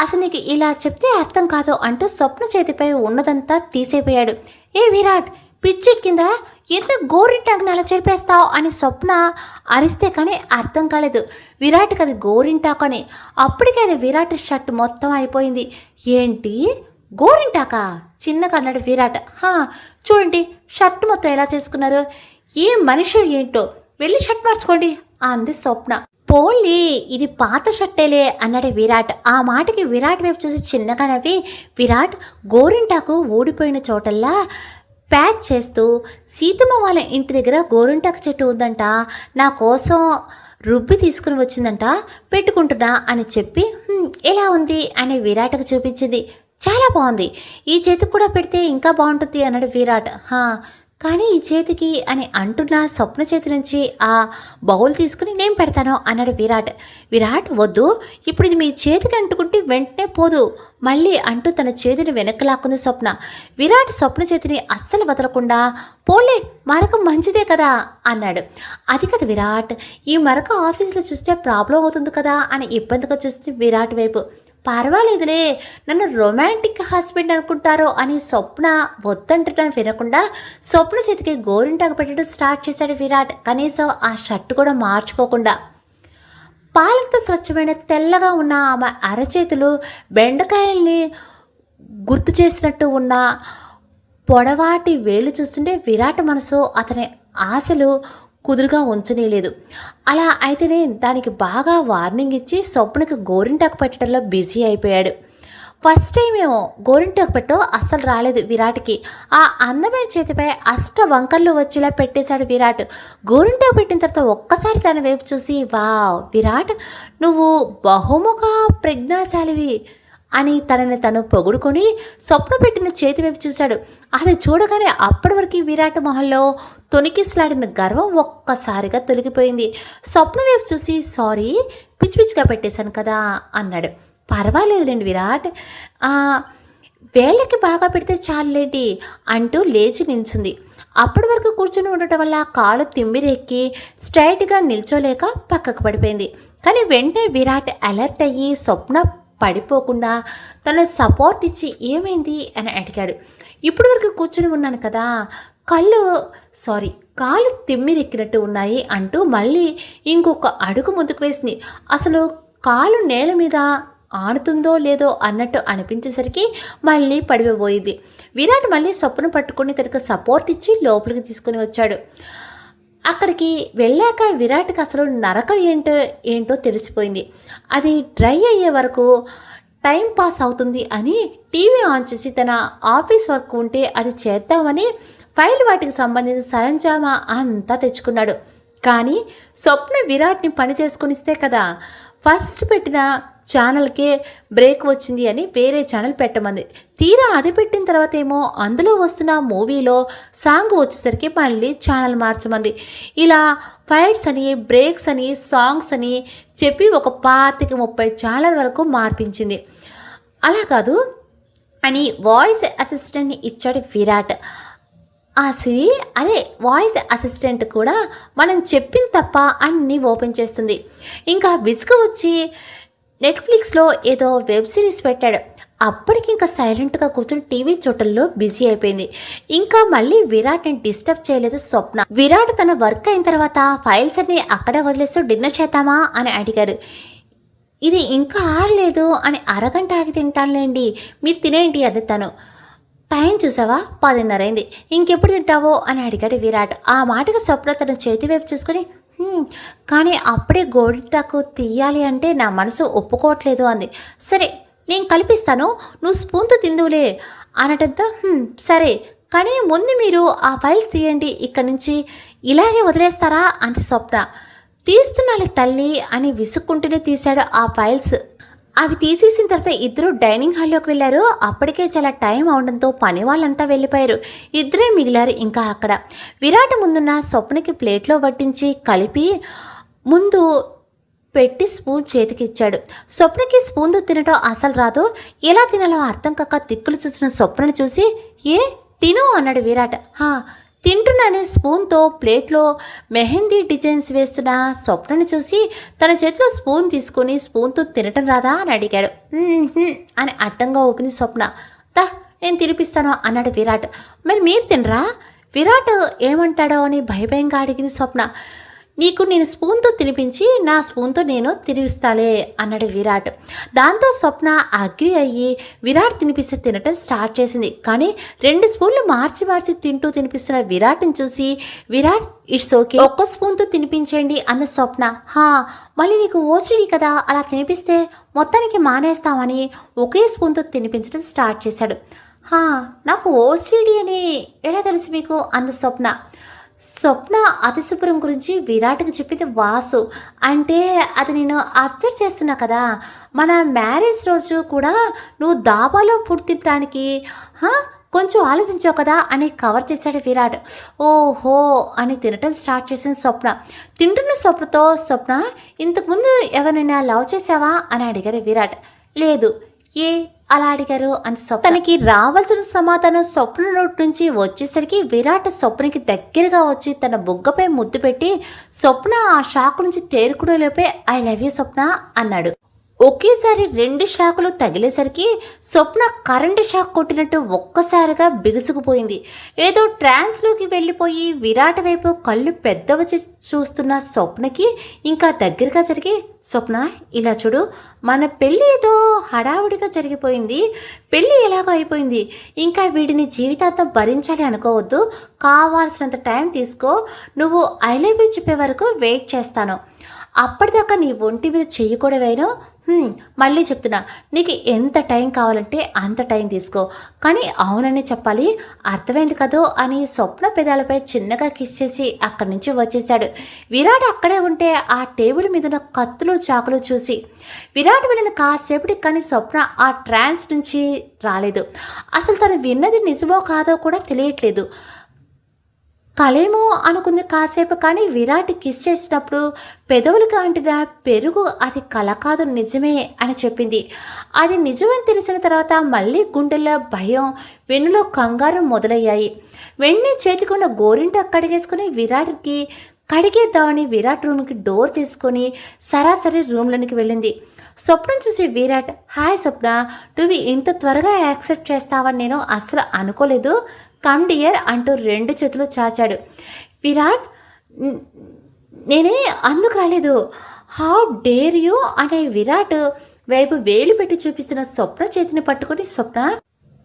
అసలు నీకు ఇలా చెప్తే అర్థం కాదు అంటూ స్వప్న చేతిపై ఉన్నదంతా తీసేపోయాడు. ఏ విరాట్, పిచ్చెక్కిందా, ఎందుకు గోరింటాకుని అలా చెరిపేస్తావు అని స్వప్న అరిస్తే కానీ అర్థం కాలేదు విరాట్కి అది గోరింటాకు అని. అప్పటికే అది విరాట్ షర్ట్ మొత్తం అయిపోయింది. ఏంటి గోరింటాకా చిన్నగా అన్నాడు విరాట్. చూడండి షర్ట్ మొత్తం ఎలా చేసుకున్నారు, ఏ మనిషి ఏంటో, వెళ్ళి షర్ట్ మార్చుకోండి అంది స్వప్న. పోన్లీ ఇది పాత షర్టేలే అన్నాడు విరాట్. ఆ మాటకి విరాట్ వైపు చూసి చిన్నగా నవ్వి, విరాట్ గోరింటాకు ఊడిపోయిన చోటల్లా ప్యాచ్ చేస్తూ, సీతమ్మ వాళ్ళ ఇంటి దగ్గర గోరింటాకు చెట్టు ఉందంట, నా కోసం రుబ్బి తీసుకుని వచ్చిందంట, పెట్టుకుంటున్నా అని చెప్పి ఎలా ఉంది అని విరాట్కి చూపించింది. చాలా బాగుంది, ఈ చేతికి కూడా పెడితే ఇంకా బాగుంటుంది అన్నాడు విరాట్. కానీ ఈ చేతికి అని అంటున్న స్వప్న చేతి నుంచి ఆ బౌల్ తీసుకుని నేను పెడతాను అన్నాడు విరాట్. విరాట్ వద్దు, ఇప్పుడు ఇది మీ చేతికి అంటుకుంటే వెంటనే పోదు మళ్ళీ అంటూ తన చేతిని వెనక్కి లాక్కుంది స్వప్న. విరాట్ స్వప్న చేతిని అస్సలు వదలకుండా, పోలే మరక మంచిదే కదా అన్నాడు. అది కదా విరాట్, ఈ మరక ఆఫీస్లో చూస్తే ప్రాబ్లం అవుతుంది కదా అని ఇబ్బందిగా చూస్తే విరాట్ వైపు. పర్వాలేదులే, నన్ను రొమాంటిక్ హస్బెండ్ అనుకుంటారో అని స్వప్న వద్దంటడం వినకుండా స్వప్న చేతికి గోరింటాకు పెట్టడం స్టార్ట్ చేశాడు విరాట్. కనీసం ఆ షర్ట్ కూడా మార్చుకోకుండా. పాలంతో స్వచ్ఛమైన తెల్లగా ఉన్న ఆమె అరచేతులు బెండకాయల్ని గుర్తు చేసినట్టు ఉన్న పొడవాటి వేళ్ళు చూస్తుంటే విరాట్ మనసు అతని ఆశలు కుదురుగా ఉంచనేలేదు. అలా అయితేనే దానికి బాగా వార్నింగ్ ఇచ్చి స్వప్నకి గోరింటాకు పెట్టడంలో బిజీ అయిపోయాడు. ఫస్ట్ టైం ఏమో గోరింటాకు పెట్టో అస్సలు రాలేదు విరాట్కి. ఆ అందమైన చేతిపై అష్ట వంకర్లు వచ్చేలా పెట్టేశాడు విరాట్. గోరింటాకు పెట్టిన తర్వాత ఒక్కసారి తన వైపు చూసి, వావ్ విరాట్, నువ్వు బహుముఖ ప్రజ్ఞాశాలివి అని తనని తను పొగుడుకొని స్వప్న పెట్టిన చేతి వైపు చూశాడు. అది చూడగానే అప్పటి వరకు విరాట్ మొహంలో తొణికిసలాడిన గర్వం ఒక్కసారిగా తొలగిపోయింది. స్వప్న వైపు చూసి, సారీ పిచ్చి పిచ్చిగా పెట్టేశాను కదా అన్నాడు. పర్వాలేదులేండి విరాట్, వేళ్ళకి బాగా పెడితే చాలులేంటి అంటూ లేచి నిల్చుంది. అప్పటి వరకు కూర్చొని ఉండటం వల్ల కాళ్ళు తిమ్మిరెక్కి స్ట్రైట్గా నిల్చోలేక పక్కకు పడిపోయింది. కానీ వెంటనే విరాట్ అలర్ట్ అయ్యి స్వప్న పడిపోకుండా తన సపోర్ట్ ఇచ్చి ఏమైంది అని అడిగాడు. ఇప్పటి వరకు కూర్చొని ఉన్నాను కదా, కాళ్ళు తిమ్మిరెక్కినట్టు ఉన్నాయి అంటూ మళ్ళీ ఇంకొక అడుగు ముందుకు వేసింది. అసలు కాలు నేల మీద ఆడుతుందో లేదో అన్నట్టు అనిపించేసరికి మళ్ళీ పడిపోయింది. విరాట్ మళ్ళీ స్వప్న పట్టుకొని తనకు సపోర్ట్ ఇచ్చి లోపలికి తీసుకుని వచ్చాడు. అక్కడికి వెళ్ళాక విరాట్కి అసలు నరకం ఏంటో తెలిసిపోయింది. అది డ్రై అయ్యే వరకు టైం పాస్ అవుతుంది అని టీవీ ఆన్ చేసి తన ఆఫీస్ వర్క్ ఉంటే అది చేద్దామని ఫైల్ వాటికి సంబంధించిన సరంజామా అంతా తెచ్చుకున్నాడు. కానీ స్వప్న విరాట్ని పని చేసుకునిస్తే కదా, ఫస్ట్ పెట్టిన ఛానల్కే బ్రేక్ వచ్చింది అని వేరే ఛానల్ పెట్టమంది. తీరా అది పెట్టిన తర్వాత ఏమో అందులో వస్తున్న మూవీలో సాంగ్ వచ్చేసరికి మళ్ళీ ఛానల్ మార్చమంది. ఇలా ఫైట్స్ అని, బ్రేక్స్ అని, సాంగ్స్ అని చెప్పి ఒక 25-30 ఛానల్ వరకు మార్పించింది. అలా కాదు అని వాయిస్ అసిస్టెంట్ని ఇచ్చాడు విరాట్. అదే వాయిస్ అసిస్టెంట్ కూడా మనం చెప్పింది తప్ప అన్నీ ఓపెన్ చేస్తుంది. ఇంకా విసుగు వచ్చి నెట్ఫ్లిక్స్లో ఏదో వెబ్ సిరీస్ పెట్టాడు. అప్పటికి ఇంకా సైలెంట్గా కూర్చొని టీవీ చూడటంలో బిజీ అయిపోయింది. ఇంకా మళ్ళీ విరాట్ని డిస్టర్బ్ చేయలేదు స్వప్న. విరాట్ తన వర్క్ అయిన తర్వాత ఫైల్స్ అన్ని అక్కడే వదిలేస్తూ డిన్నర్ చేద్దామా అని అడిగాడు. ఇది ఇంకా ఆరలేదు అని అరగంట ఆగి తింటానులేండి, మీరు తినేంటి అది తను. టైం చూసావా 10:30 అయింది, ఇంకెప్పుడు తింటావో అని అడిగాడు విరాట్. ఆ మాటగా స్వప్న తన చేతి వైపు చూసుకొని, కానీ అప్పుడే గోరింటాకు తీయాలి అంటే నా మనసు ఒప్పుకోవట్లేదు అంది. సరే నేను కలిపిస్తాను, నువ్వు స్పూన్తో తిందువులే అనటంతో సరే కానీ ముందు మీరు ఆ ఫైల్స్ తీయండి, ఇక్కడ నుంచి ఇలాగే వదిలేస్తారా అంది స్వప్న. తీస్తున్నాలి తల్లి అని విసుక్కుంటూనే తీశాడు ఆ ఫైల్స్. అవి తీసేసిన తర్వాత ఇద్దరు డైనింగ్ హాల్లోకి వెళ్ళారు. అప్పటికే చాలా టైం అవడంతో పని వాళ్ళంతా వెళ్ళిపోయారు. ఇద్దరే మిగిలారు ఇంకా అక్కడ. విరాట్ ముందున్న స్వప్నకి ప్లేట్లో వడ్డించి కలిపి ముందు పెట్టి స్పూన్ చేతికిచ్చాడు. స్వప్నకి స్పూన్తో తినడం అసలు రాదు. ఎలా తినాలో అర్థం కాక దిక్కులు చూసిన స్వప్నను చూసి ఏ తిను అన్నాడు విరాట్. తింటున్నాను స్పూన్తో. ప్లేట్లో మెహందీ డిజైన్స్ వేస్తున్న స్వప్నని చూసి తన చేతిలో స్పూన్ తీసుకొని స్పూన్తో తినటం రాదా అని అడిగాడు. అని అడ్డంగా ఊపింది స్వప్న. నేను తినిపిస్తాను అన్నాడు విరాట్. మరి మీరు తినరా? విరాట్ ఏమంటాడో అని భయభయంగా అడిగింది స్వప్న. నీకు నేను స్పూన్తో తినిపించి నా స్పూన్తో నేను తినిపిస్తాలే అన్నాడు విరాట్. దాంతో స్వప్న అగ్రి అయ్యి విరాట్ తినిపిస్తే తినటం స్టార్ట్ చేసింది. కానీ 2 స్పూన్లు మార్చి మార్చి తినిపిస్తున్న విరాట్ని చూసి విరాట్ ఇట్స్ ఓకే, ఒక్క స్పూన్తో తినిపించండి అన్న స్వప్న. మళ్ళీ నీకు ఓసిడి కదా, అలా తినిపిస్తే మొత్తానికి మానేస్తామని ఒకే స్పూన్తో తినిపించడం స్టార్ట్ చేశాడు. నాకు ఓసిడి అని ఎలా తెలుసు మీకు అంది స్వప్న. స్వప్న అతిశుభ్రం గురించి విరాట్కి చెప్పింది వాసు. అంటే అది నేను అబ్జర్వ్ చేస్తున్నా కదా, మన మ్యారేజ్ రోజు కూడా నువ్వు దాబాలో ఫుడ్ తినడానికి కొంచెం ఆలోచించావు కదా అని కవర్ చేశాడు విరాట్. ఓహో అని తినటం స్టార్ట్ చేసిన స్వప్న. తింటున్న స్వప్నతో, స్వప్న ఇంతకుముందు ఎవరైనా లవ్ చేసావా అని అడిగారు విరాట్. లేదు. ఏ అలా అడిగారు అని స్వప్న. తనకి రావాల్సిన సమాధానం స్వప్న నోటి నుంచి వచ్చేసరికి విరాట్ స్వప్నకి దగ్గరగా వచ్చి తన బుగ్గపై ముద్దు పెట్టి స్వప్న ఆ షాక్ నుంచి తేరుకునే లోపే ఐ లవ్ యూ స్వప్న అన్నాడు. ఒకేసారి 2 షాకులు తగిలేసరికి స్వప్న కరెంటు షాక్ కొట్టినట్టు ఒక్కసారిగా బిగుసుకుపోయింది. ఏదో ట్రాన్స్లోకి వెళ్ళిపోయి విరాట్ వైపు కళ్ళు పెద్దవచ్చి చూస్తున్న స్వప్నకి ఇంకా దగ్గరగా జరిగి, స్వప్న ఇలా చూడు, మన పెళ్ళి ఏదో హడావుడిగా జరిగిపోయింది, పెళ్ళి ఎలాగో అయిపోయింది, ఇంకా వీడిని జీవితాంతం భరించాలి అనుకోవద్దు, కావాల్సినంత టైం తీసుకో, నువ్వు ఐ లవ్ యూ చెప్పే వరకు వెయిట్ చేస్తాను, అప్పటిదాకా నీ ఒంటి మీద చెయ్యకూడవేనో, మళ్ళీ చెప్తున్నా, నీకు ఎంత టైం కావాలంటే అంత టైం తీసుకో, కానీ అవుననే చెప్పాలి, అర్థమైంది కదో అని స్వప్న పెదాలపై చిన్నగా కిస్ చేసి అక్కడి నుంచి వచ్చేశాడు. విరాట్ అక్కడే ఉంటే ఆ టేబుల్ మీద ఉన్న కత్తులు చాకులు చూసి విరాట్ వెళ్ళిన కాసేపటికి కానీ స్వప్న ఆ ట్రాన్స్ నుంచి రాలేదు. అసలు తను విన్నది నిజమో కాదో కూడా తెలియట్లేదు. కలేమో అనుకుంది కాసేపు. కానీ విరాట్ కిస్ చేసినప్పుడు పెదవులకు అంటిన పెరుగు అది కల కాదు నిజమే అని చెప్పింది. అది నిజమని తెలిసిన తర్వాత మళ్ళీ గుండెల్లో భయం, వెన్నులో కంగారు మొదలయ్యాయి. వెంటనే చేతికున్న గోరింట కడిగేసుకుని విరాట్కి కడిగేద్దామని విరాట్ రూమ్కి డోర్ తీసుకొని సరాసరి రూమ్లోనికి వెళ్ళింది. స్వప్నం చూసి విరాట్, హాయ్ స్వప్న, నువ్వు ఇంత త్వరగా యాక్సెప్ట్ చేస్తావని నేను అసలు అనుకోలేదు, కమ్ డియర్ అంటూ 2 చేతులు చాచాడు. విరాట్, నేనే అందుకు రాలేదు, హౌ డేర్ యూ అనే విరాట్ వైపు వేలు పెట్టి చూపిస్తున్న స్వప్న చేతిని పట్టుకొని, Swapna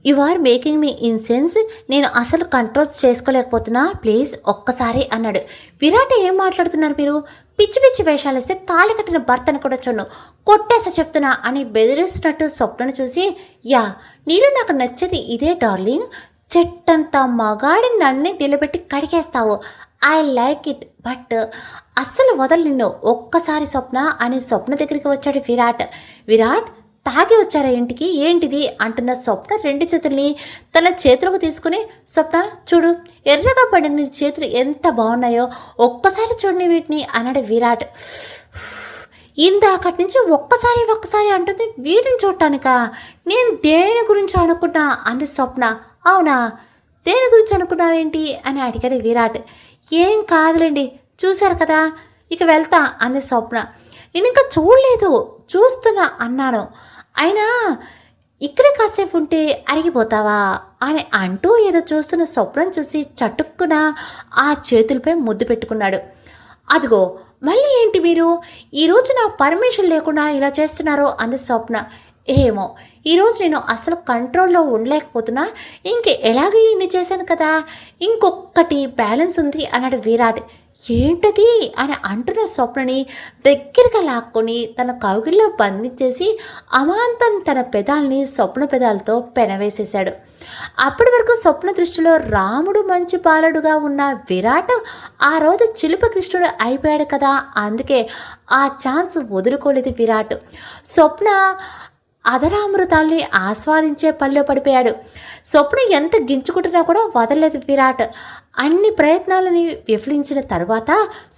you are making me insane, నేను అసలు కంట్రోల్ చేసుకోలేకపోతున్నా, ప్లీజ్ ఒక్కసారి అన్నాడు. విరాట్, ఏం మాట్లాడుతున్నారు మీరు, పిచ్చి పిచ్చి వేషాలు వేస్తే తాళి కట్టిన భర్తను కూడా చూడను, కొట్టేసా చెప్తున్నా అని బెదిరిస్తున్నట్టు స్వప్నను చూసి, యా నీళ్ళు నాకు నచ్చేది ఇదే డార్లింగ్, చెట్టంత మగాడి నన్ను నిలబెట్టి కడిగేస్తావు, ఐ లైక్ ఇట్, బట్ అస్సలు వదలు నిన్ను, ఒక్కసారి స్వప్న అని స్వప్న దగ్గరికి వచ్చాడు విరాట్. విరాట్, తాగి వచ్చారా ఇంటికి, ఏంటిది అంటున్న స్వప్న 2 చేతుల్ని తన చేతులకు తీసుకుని, స్వప్న చూడు, ఎర్రగా పడిన నీ చేతులు ఎంత బాగున్నాయో, ఒక్కసారి చూడని వీటిని అన్నాడు విరాట్. ఇందాకటి నుంచి ఒక్కసారి అంటుంది, వీటిని చూడటానికా, నేను దేని గురించి అనుకున్నా అంది స్వప్న. అవునా, దేని గురించి అనుకున్నావేంటి అని అడిగాడు విరాట్. ఏం కాదులేండి, చూశారు కదా, ఇక వెళ్తా అంది స్వప్న. నేను ఇంకా చూడలేదు, చూస్తున్నా అన్నాను, అయినా ఇక్కడే కాసేపు ఉంటే అరిగిపోతావా అని అంటూ ఏదో చూస్తున్న స్వప్నం చూసి చటుక్కున ఆ చేతులపై ముద్దు పెట్టుకున్నాడు. అదిగో మళ్ళీ ఏంటి మీరు ఈరోజు నా పర్మిషన్ లేకుండా ఇలా చేస్తున్నారో అంది స్వప్న. ఏమో ఈరోజు నేను అసలు కంట్రోల్లో ఉండలేకపోతున్నా, ఇంక ఎలాగో ఇన్ని చేశాను కదా, ఇంకొకటి బ్యాలెన్స్ ఉంది అన్నాడు విరాట్. ఏంటది అని అంటున్న స్వప్నని దగ్గరగా లాక్కొని తన కౌగిల్లో బంధించేసి అమాంతం తన పెదాల్ని స్వప్న పెదాలతో పెనవేసేశాడు. అప్పటి వరకు స్వప్న దృష్టిలో రాముడు మంచి బాలుడుగా ఉన్న విరాట్ ఆ రోజు చిలుప కృష్ణుడు అయిపోయాడు కదా, అందుకే ఆ ఛాన్స్ వదులుకోలేదు విరాట్. స్వప్న అధరామృతాల్ని ఆస్వాదించే పనిలో పడిపోయాడు. స్వప్న ఎంత గించుకుంటున్నా కూడా వదలలేదు విరాట్. అన్ని ప్రయత్నాలని విఫలించిన తర్వాత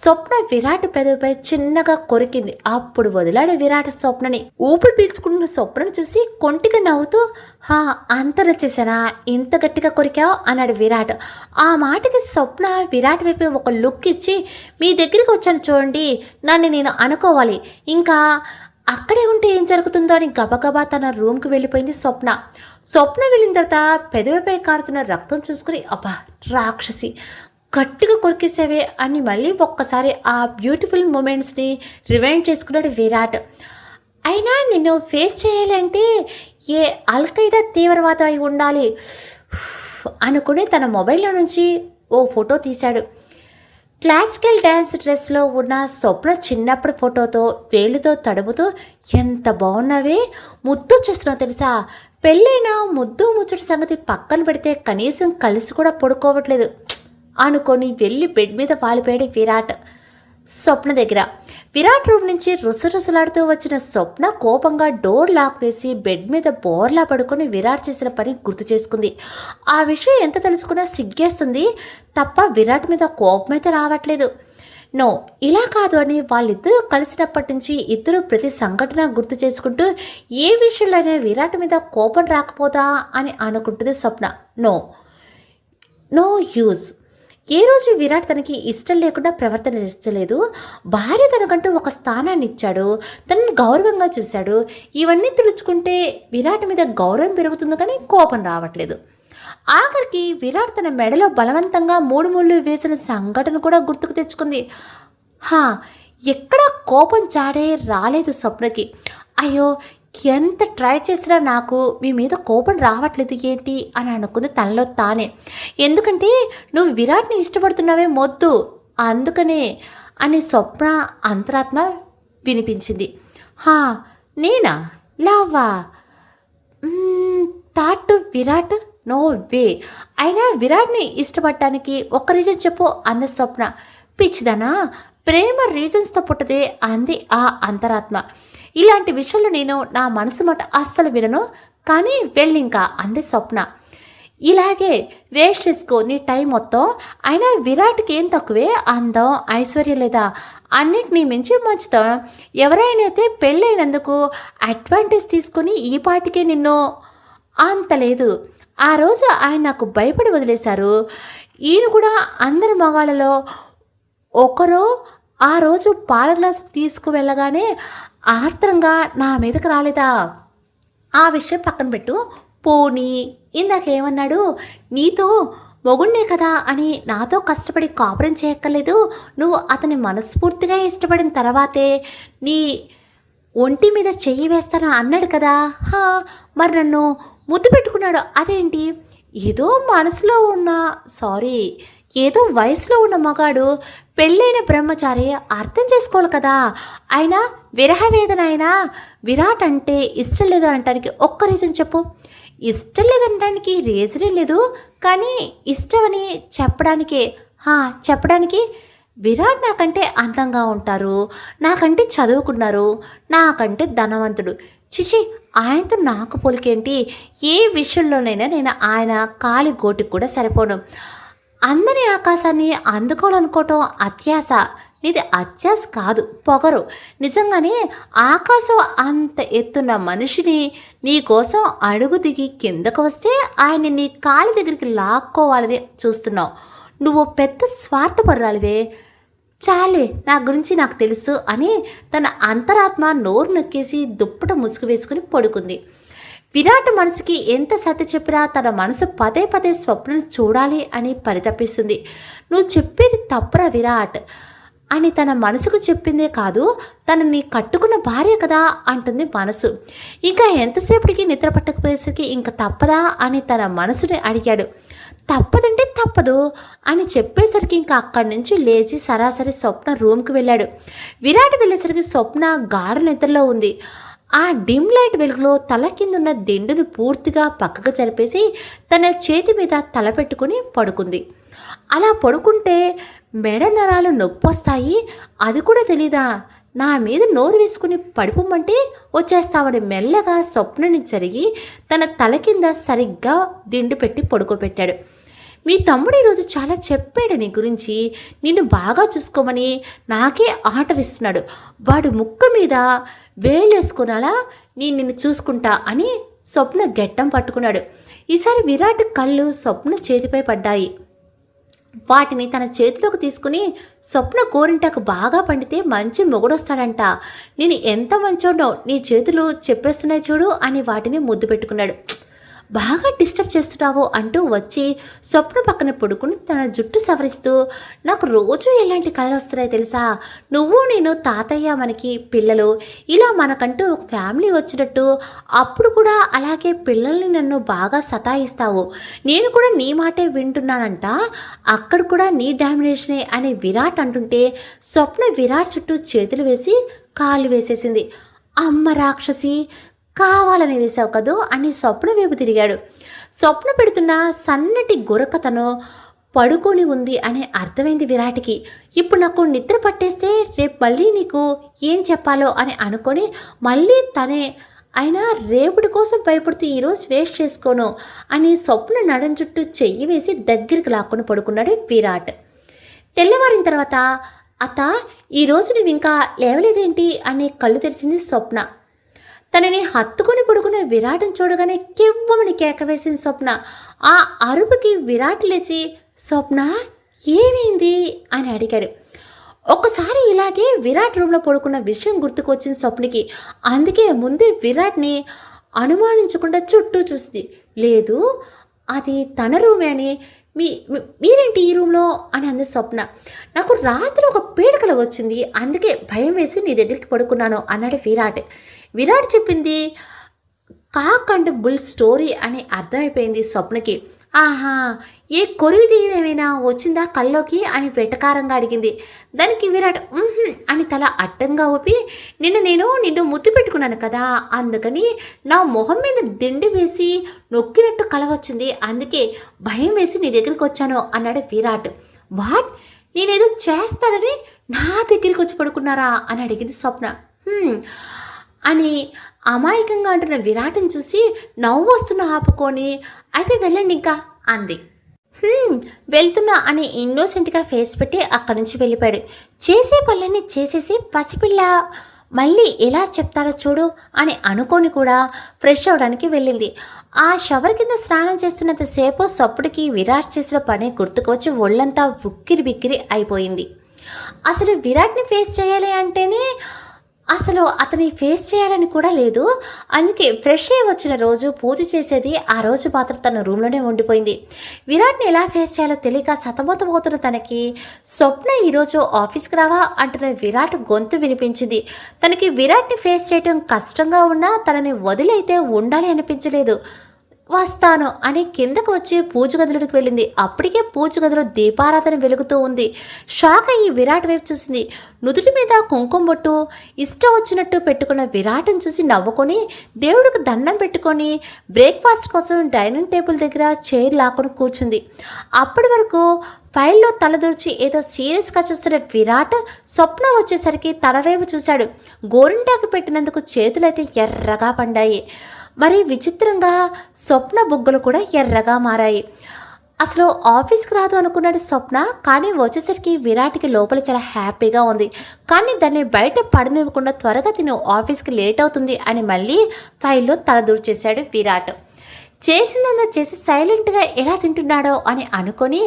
స్వప్న విరాట్ పెదవిపై చిన్నగా కొరికింది. అప్పుడు వదిలాడు విరాట్ స్వప్నని. ఊపిరి పీల్చుకుంటున్న స్వప్నను చూసి కొంటిగా నవ్వుతూ, హా అంత నచ్చేసానా, ఇంత గట్టిగా కొరికావు అన్నాడు విరాట్. ఆ మాటకి స్వప్న విరాట్ వైపు ఒక లుక్ ఇచ్చి, మీ దగ్గరికి వచ్చాను చూడండి, నన్ను నేను అనుకోవాలి, ఇంకా అక్కడే ఉంటే ఏం జరుగుతుందో అని గబగబా తన రూమ్కి వెళ్ళిపోయింది స్వప్న. స్వప్న వెళ్ళిన తర్వాత పెదవిపై కారుతున్న రక్తం చూసుకుని, అబ్బా రాక్షసి గట్టిగా కొరికేసేవే అని మళ్ళీ ఒక్కసారి ఆ బ్యూటిఫుల్ మూమెంట్స్ని రివైండ్ చేసుకున్నాడు విరాట్. అయినా నిన్ను ఫేస్ చేయాలంటే ఏ అల్ఖైదా తీవ్రవాద అయి ఉండాలి అనుకుని తన మొబైల్లో నుంచి ఓ ఫోటో తీశాడు. క్లాసికల్ డ్యాన్స్ డ్రెస్లో ఉన్న స్వప్న చిన్నప్పుడు ఫోటోతో వేలుతో తడుముతూ, ఎంత బాగున్నావే, ముద్దు వచ్చేస్తున్నావు తెలుసా, పెళ్ళైనా ముద్దు ముచ్చటి సంగతి పక్కన పెడితే కనీసం కలిసి కూడా పడుకోవట్లేదు అనుకొని వెళ్ళి బెడ్ మీద వాలిపోయాడు విరాట్ స్వప్న దగ్గర. విరాట్ రూమ్ నుంచి రుసరుసలాడుతూ వచ్చిన స్వప్న కోపంగా డోర్ లాక్ వేసి బెడ్ మీద బోర్లా పడుకొని విరాట్ చేసిన పని గుర్తు చేసుకుంది. ఆ విషయం ఎంత తెలుసుకున్నా సిగ్గేస్తుంది తప్ప విరాట్ మీద కోపం అయితే రావట్లేదు. నో, ఇలా కాదు అని వాళ్ళిద్దరూ కలిసినప్పటి నుంచి ఇద్దరు ప్రతి సంఘటన గుర్తు చేసుకుంటూ ఏ విషయంలోనే విరాట్ మీద కోపం రాకపోదా అని అనుకుంటుంది స్వప్న. No no use. ఏ రోజు విరాట్ తనకి ఇష్టం లేకుండా ప్రవర్తనించలేదు. భార్య తనకంటూ ఒక స్థానాన్ని ఇచ్చాడు, తనని గౌరవంగా చూశాడు. ఇవన్నీ తెలుసుకుంటే విరాట్ మీద గౌరవం పెరుగుతుంది కానీ కోపం రావట్లేదు. ఆఖరికి విరాట్ తన మెడలో బలవంతంగా 3 ముళ్ళు వేసిన సంఘటన కూడా గుర్తుకు తెచ్చుకుంది. ఎక్కడ కోపం చాడే రాలేదు స్వప్నకి. అయ్యో, ఎంత ట్రై చేసినా నాకు మీ మీద కోపం రావట్లేదు ఏంటి అని అనుకుంది తనలో తానే. ఎందుకంటే నువ్వు విరాట్ని ఇష్టపడుతున్నావే మొద్దు, అందుకనే అని స్వప్న అంతరాత్మ వినిపించింది. నేనా లవ్వా? థాట్ విరాట్? No way. అయినా విరాట్ని ఇష్టపడటానికి ఒక్క రీజన్ చెప్పు అంద స్వప్న. పిచ్చిదనా, ప్రేమ రీజన్స్తో పుట్టదే అంది ఆ అంతరాత్మ. ఇలాంటి విషయంలో నేను నా మనసు మాట అస్సలు వినను, కానీ వెళ్ళింకా అంది స్వప్న. ఇలాగే వేస్ట్ చేసుకో నీ టైం మొత్తం. అయినా విరాట్కి ఏం తక్కువే, అందం ఐశ్వర్యం లేదా, అన్నిటినీ మించి మంచుతాం. ఎవరైనా అయితే పెళ్ళైనందుకు అడ్వాంటేజ్ తీసుకొని ఈ పాటికే నిన్ను అంత లేదు. ఆ రోజు ఆయన నాకు భయపడి వదిలేశారు. ఈయన కూడా అందరి మగాళ్ళలో ఒకరు ఆ రోజు పాల గ్లాస్ తీసుకువెళ్ళగానే ఆత్రంగా నా మీదకి రాలేదా? ఆ విషయం పక్కన పెట్టు. పోనీ ఇందాకేమన్నాడు, నీతో మొగుణ్ణే కదా అని నాతో కష్టపడి కాపురం చేయక్కర్లేదు, నువ్వు అతని మనస్ఫూర్తిగా ఇష్టపడిన తర్వాతే నీ ఒంటి మీద చెయ్యి వేస్తాను అన్నాడు కదా. మరి నన్ను ముద్దు పెట్టుకున్నాడు అదేంటి? ఏదో మనసులో ఉన్న ఏదో వయసులో ఉన్న మగాడు పెళ్ళైన బ్రహ్మచారి అర్థం చేసుకోవాలి కదా. అయినా విరహ వేదన అయినా విరాట్ అంటే ఇష్టం లేదు అనటానికి ఒక్క రీజన్ చెప్పు. ఇష్టం లేదనడానికి రీజనే లేదు, కానీ ఇష్టమని చెప్పడానికి విరాట్ నాకంటే అందంగా ఉంటారు, నాకంటే చదువుకున్నారు, నాకంటే ధనవంతుడు. చిచి, ఆయనతో నాకు పోలికేంటి? ఏ విషయంలోనైనా నేను ఆయన కాలి గోటికి కూడా సరిపోను. అందరి ఆకాశాన్ని అందుకోవాలనుకోవటం అత్యాశ. నీది అత్యాశ కాదు, పొగరు. నిజంగానే ఆకాశం అంత ఎత్తున్న మనిషిని నీ కోసం అడుగు దిగి కిందకు వస్తే ఆయన్ని నీ కాలి దగ్గరికి లాక్కోవాలని చూస్తున్నావు. నువ్వు పెద్ద స్వార్థపరురాలివే. చాలే, నా గురించి నాకు తెలుసు అని తన అంతరాత్మ నోరు నొక్కేసి దుప్పట ముసుగు వేసుకుని పడుకుంది. విరాట్ మనసుకి ఎంత సత్య చెప్పినా తన మనసు పదే పదే స్వప్నను చూడాలి అని పరితపిస్తుంది. నువ్వు చెప్పేది తప్పురా విరాట్ అని తన మనసుకు చెప్పిందే కాదు, తనని కట్టుకున్న భార్య కదా అంటుంది మనసు. ఇంకా ఎంతసేపటికి నిద్ర పట్టకపోయేసరికి ఇంకా తప్పదా అని తన మనసుని అడిగాడు. తప్పదంటే తప్పదు అని చెప్పేసరికి ఇంకా అక్కడి నుంచి లేచి సరాసరి స్వప్న రూమ్కి వెళ్ళాడు. విరాట్ వెళ్ళేసరికి స్వప్న గాఢ నిద్రలో ఉంది. ఆ డిమ్ లైట్ వెలుగులో తల కిందున్న దిండును పూర్తిగా పక్కకు జరిపేసి తన చేతి మీద తల పెట్టుకుని పడుకుంది. అలా పడుకుంటే మెడ నరాలు నొప్పొస్తాయి, అది కూడా తెలీదా? నా మీద నోరు వేసుకుని పడిపోమంటే వచ్చేస్తావని మెల్లగా స్వప్నని జరిగి తన తల కింద సరిగ్గా దిండు పెట్టి పడుకోబెట్టాడు. మీ తమ్ముడు ఈరోజు చాలా చెప్పాడు నీ గురించి, నిన్ను బాగా చూసుకోమని నాకే ఆర్డర్ ఇస్తున్నాడు. వాడు ముక్క మీద వేలేసుకునేలా నిన్ను చూసుకుంటా అని స్వప్న గెట్టం పట్టుకున్నాడు. ఈసారి విరాట్ కళ్ళు స్వప్న చేతిపై పడ్డాయి. వాటిని తన చేతిలోకి తీసుకుని, స్వప్న గోరింటాకు బాగా పండితే మంచి మొగుడొస్తాడంట, నేను ఎంత మంచోడో నీ చేతులు చెప్పేస్తున్నాయి చూడు అని వాటిని ముద్దు పెట్టుకున్నాడు. బాగా డిస్టర్బ్ చేస్తున్నావు అంటూ వచ్చి స్వప్న పక్కన పడుకుని తన జుట్టు సవరిస్తూ, నాకు రోజు ఎలాంటి కళలు వస్తున్నాయో తెలుసా? నువ్వు నేను తాతయ్య మనకి పిల్లలు, ఇలా మనకంటూ ఒక ఫ్యామిలీ వచ్చినట్టు, అప్పుడు కూడా అలాగే పిల్లల్ని నన్ను బాగా సతాయిస్తావు. నేను కూడా నీ మాటే వింటున్నానంట, అక్కడ కూడా నీ డామినేషనే అని విరాట్ అంటుంటే స్వప్న విరాట్ చుట్టూ చేతులు వేసి కాళ్ళు వేసేసింది. అమ్మ రాక్షసి, కావాలని వేసావు కదూ అని స్వప్న వైపు తిరిగాడు. స్వప్న పెడుతున్న సన్నటి గురకతను పడుకొని ఉంది అని అర్థమైంది విరాట్కి. ఇప్పుడు నాకు నిద్ర పట్టేస్తే రేపు మళ్ళీ నీకు ఏం చెప్పాలో అని అనుకొని మళ్ళీ తనే అయినా రేపటి కోసం భయపడుతూ ఈరోజు వేస్ట్ చేసుకోను అని స్వప్న నడం చుట్టూ చెయ్యి వేసి దగ్గరికి లాక్కొని పడుకున్నాడు విరాట్. తెల్లవారిన తర్వాత, అత్త ఈరోజు నువ్వు ఇంకా లేవలేదేంటి అని కళ్ళు తెరిచింది స్వప్న. తనని హత్తుకొని పడుకున్న విరాట్ని చూడగానే కెవ్వమని కేక వేసింది స్వప్న. ఆ అరుపుకి విరాట్ లేచి, స్వప్న ఏమైంది అని అడిగాడు. ఒక్కసారి ఇలాగే విరాట్ రూమ్లో పడుకున్న విషయం గుర్తుకొచ్చింది స్వప్నకి. అందుకే ముందే విరాట్ని అనుమానించకుండా చుట్టూ చూసింది. లేదు, అది తన రూమే అని. మీరేంటి ఈ రూమ్లో అని అంది స్వప్న. నాకు రాత్రి ఒక పీడకల వచ్చింది, అందుకే భయం వేసి నీ దగ్గరికి పడుకున్నాను అన్నాడు విరాట్. విరాట్ చెప్పింది కాక్ అండ్ బుల్ స్టోరీ అని అర్థమైపోయింది స్వప్నకి. ఆహా, ఏ కొరివి దెయ్యం ఏమైనా వచ్చిందా కల్లోకి అని వెటకారంగా అడిగింది. దానికి విరాట్ అని తల అడ్డంగా ఊపి, నిన్ను ముద్దు పెట్టుకున్నాను కదా, అందుకని నా మొహం మీద దిండి వేసి నొక్కినట్టు కల వచ్చింది, అందుకే భయం వేసి నీ దగ్గరికి వచ్చాను అన్నాడు విరాట్. వాట్, నేనేదో చేస్తానని నా దగ్గరికి వచ్చి పడుకున్నారా అని అడిగింది స్వప్న. అని అమాయకంగా అంటున్న విరాట్ని చూసి నవ్వు వస్తున్న ఆపుకొని, అయితే వెళ్ళండి ఇంకా అంది. వెళ్తున్నా అని ఇన్నోసెంట్గా ఫేస్ పెట్టి అక్కడి నుంచి వెళ్ళిపోయాడు. చేసే పనులన్నీ చేసేసి పసిపిల్ల మళ్ళీ ఎలా చెప్తాడో చూడు అని అనుకొని కూడా ఫ్రెష్ అవడానికి వెళ్ళింది. ఆ షవర్ కింద స్నానం చేస్తున్నంతసేపు స్వప్నకి విరాట్ చేసిన పని గుర్తుకొచ్చి ఒళ్ళంతా ఉక్కిరి బిక్కిరి అయిపోయింది. అసలు విరాట్ని ఫేస్ చేయాలి అంటేనే అసలు అతని ఫేస్ చేయాలని కూడా లేదు. అందుకే ఫ్రెష్ అయ్యి వచ్చిన రోజు పూజ చేసేది ఆ రోజు మాత్రం తన రూమ్లోనే ఉండిపోయింది. విరాట్ని ఎలా ఫేస్ చేయాలో తెలియక సతమతమవుతున్న తనకి స్వప్న ఈరోజు ఆఫీస్కి రావా అంటున్న విరాట్ గొంతు వినిపించింది. తనకి విరాట్ని ఫేస్ చేయడం కష్టంగా ఉన్నా తనని వదిలైతే ఉండాలి అనిపించలేదు. వస్తాను అని కిందకు వచ్చి పూజ గదిలోకి వెళ్ళింది. అప్పటికే పూజ గదిలో దీపారాధన వెలుగుతూ ఉంది. షాక్ అయ్యి విరాట్ వైపు చూసింది. నుదుటి మీద కుంకుమ బొట్టు ఇష్టం వచ్చినట్టు పెట్టుకున్న విరాట్ని చూసి నవ్వుకొని దేవుడికి దండం పెట్టుకొని బ్రేక్ఫాస్ట్ కోసం డైనింగ్ టేబుల్ దగ్గర చైర్ లాక్కొని కూర్చుంది. అప్పటి వరకు ఫైల్లో తలదూర్చి ఏదో సీరియస్గా చూస్తున్న విరాట్ స్వప్న వచ్చేసరికి తన వైపు చూశాడు. గోరింటాకు పెట్టినందుకు చేతులైతే ఎర్రగా పండాయి. మరి విచిత్రంగా స్వప్న బుగ్గలు కూడా ఎర్రగా మారాయి. అసలు ఆఫీస్కి రాదు అనుకున్నాడు స్వప్న, కానీ వచ్చేసరికి విరాట్కి లోపల చాలా హ్యాపీగా ఉంది. కానీ దాన్ని బయట పడనివ్వకుండా త్వరగా తిను ఆఫీస్కి లేట్ అవుతుంది అని మళ్ళీ ఫైల్లో తలదూర్చేశాడు విరాట్. చేసిందంతా చేసి సైలెంట్గా ఎలా తింటున్నాడో అని అనుకొని